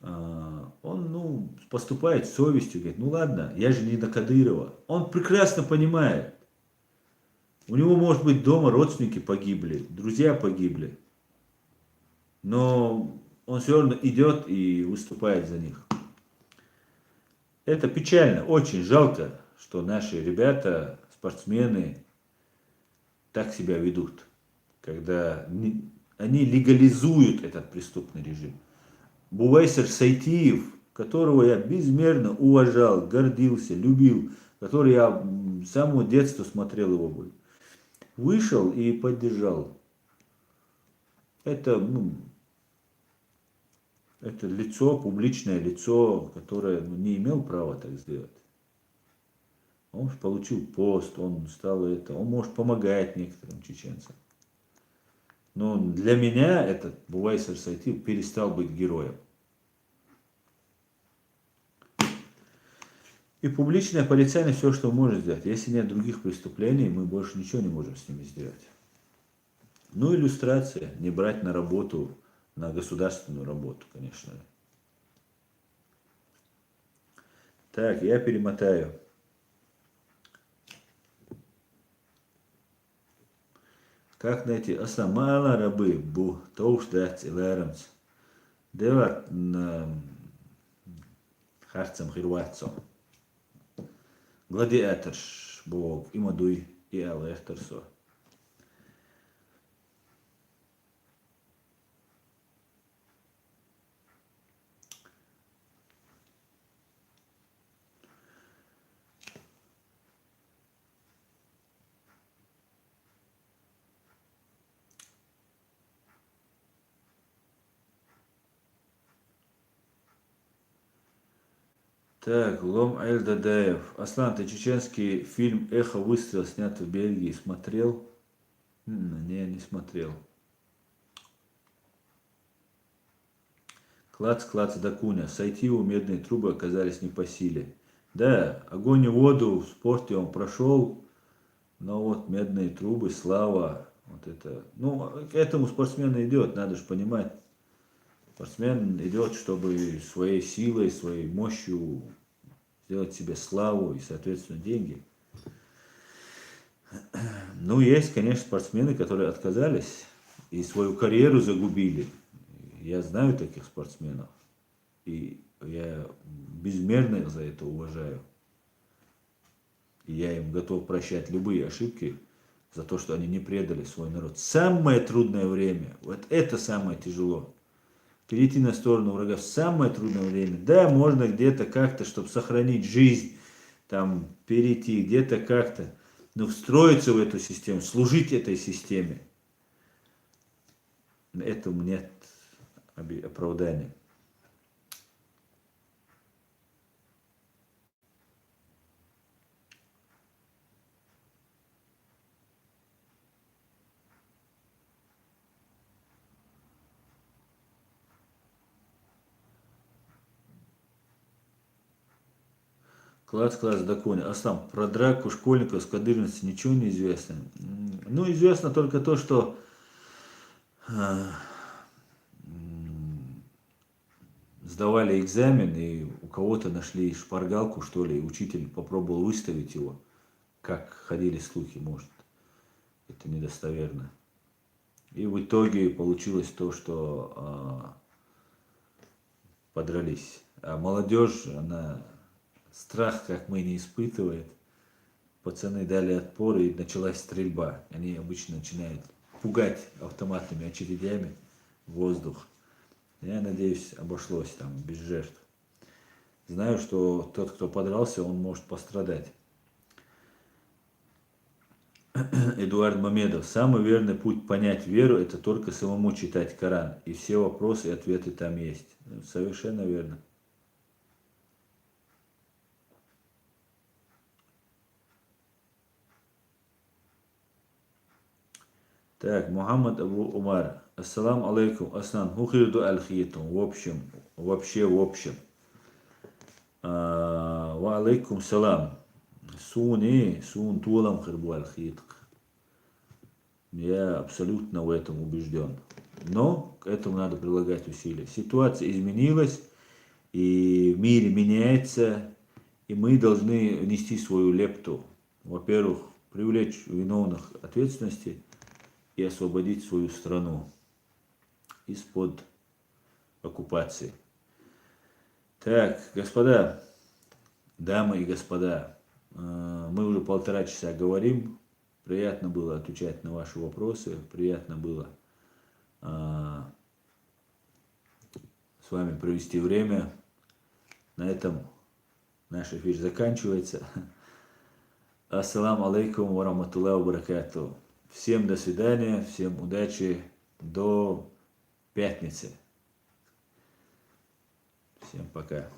он поступает с совестью, говорит, ну ладно, я же не на Кадырова. Он прекрасно понимает, у него, может быть, дома родственники погибли, друзья погибли, но он все равно идет и выступает за них. Это печально, очень жалко, что наши ребята, спортсмены, так себя ведут, когда они легализуют этот преступный режим. Бувайсер Сайтиев, которого я безмерно уважал, гордился, любил, который я с самого детства смотрел его бой, вышел и поддержал. Это лицо, публичное лицо, которое не имел права так сделать. Он получил пост, он может помогать некоторым чеченцам. Но для меня этот Бувайсер Сайтиев перестал быть героем. И публичное порицание все, что может сделать. Если нет других преступлений, мы больше ничего не можем с ними сделать. Ну, иллюстрация. Не брать на работу, на государственную работу, конечно. Так, я перемотаю. Как найти? Асламала рабы бу тоушдать илэрамс. Деват харцам хирватсо. Гладиаторш бог имадуй и алэхтерсо. Так, Лом Эль-Дадаев. Аслан, ты чеченский фильм «Эхо выстрел», снят в Бельгии, смотрел? Не смотрел. Клац Дакуня. Сайтиву медные трубы оказались не по силе. Да, огонь и воду в спорте он прошел, но вот медные трубы, слава, вот это. К этому спортсмен идет, надо же понимать. Спортсмен идет, чтобы своей силой, своей мощью сделать себе славу и, соответственно, деньги. Есть, конечно, спортсмены, которые отказались и свою карьеру загубили. Я знаю таких спортсменов. И я безмерно их за это уважаю. И я им готов прощать любые ошибки за то, что они не предали свой народ. Самое трудное время, вот это самое тяжело. Перейти на сторону врага в самое трудное время. Да, можно где-то как-то, чтобы сохранить жизнь, там, перейти где-то как-то, но встроиться в эту систему, служить этой системе. Этому нет оправдания. Класс, Дакуня. Аслан, про драку школьников с Кадырницей ничего не известно. Известно только то, что сдавали экзамен, и у кого-то нашли шпаргалку, что ли, и учитель попробовал выставить его. Как ходили слухи, может. Это недостоверно. И в итоге получилось то, что подрались. А молодежь, она страх, как мы, не испытывает. Пацаны дали отпор, и началась стрельба. Они обычно начинают пугать автоматными очередями воздух. Я надеюсь, обошлось там без жертв. Знаю, что тот, кто подрался, он может пострадать. Эдуард Мамедов. Самый верный путь понять веру – это только самому читать Коран. И все вопросы и ответы там есть. Совершенно верно. Так, Мухаммад Абу Умар. Ассалам алейкум, Аслан. Хухирду аль-хитум. В общем. Ва алейкум салам. Сун тулам хирбу аль-хитк. Я абсолютно в этом убежден. Но к этому надо прилагать усилия. Ситуация изменилась, и в мире меняется, и мы должны внести свою лепту. Во-первых, привлечь виновных к ответственности и освободить свою страну из-под оккупации. Так, господа, дамы и господа, мы уже 1,5 часа говорим. Приятно было отвечать на ваши вопросы. Приятно было с вами провести время. На этом наш эфир заканчивается. Ассаламу алейкум ва рахматуллахи ва баракатуху. Всем до свидания, всем удачи, до пятницы. Всем пока.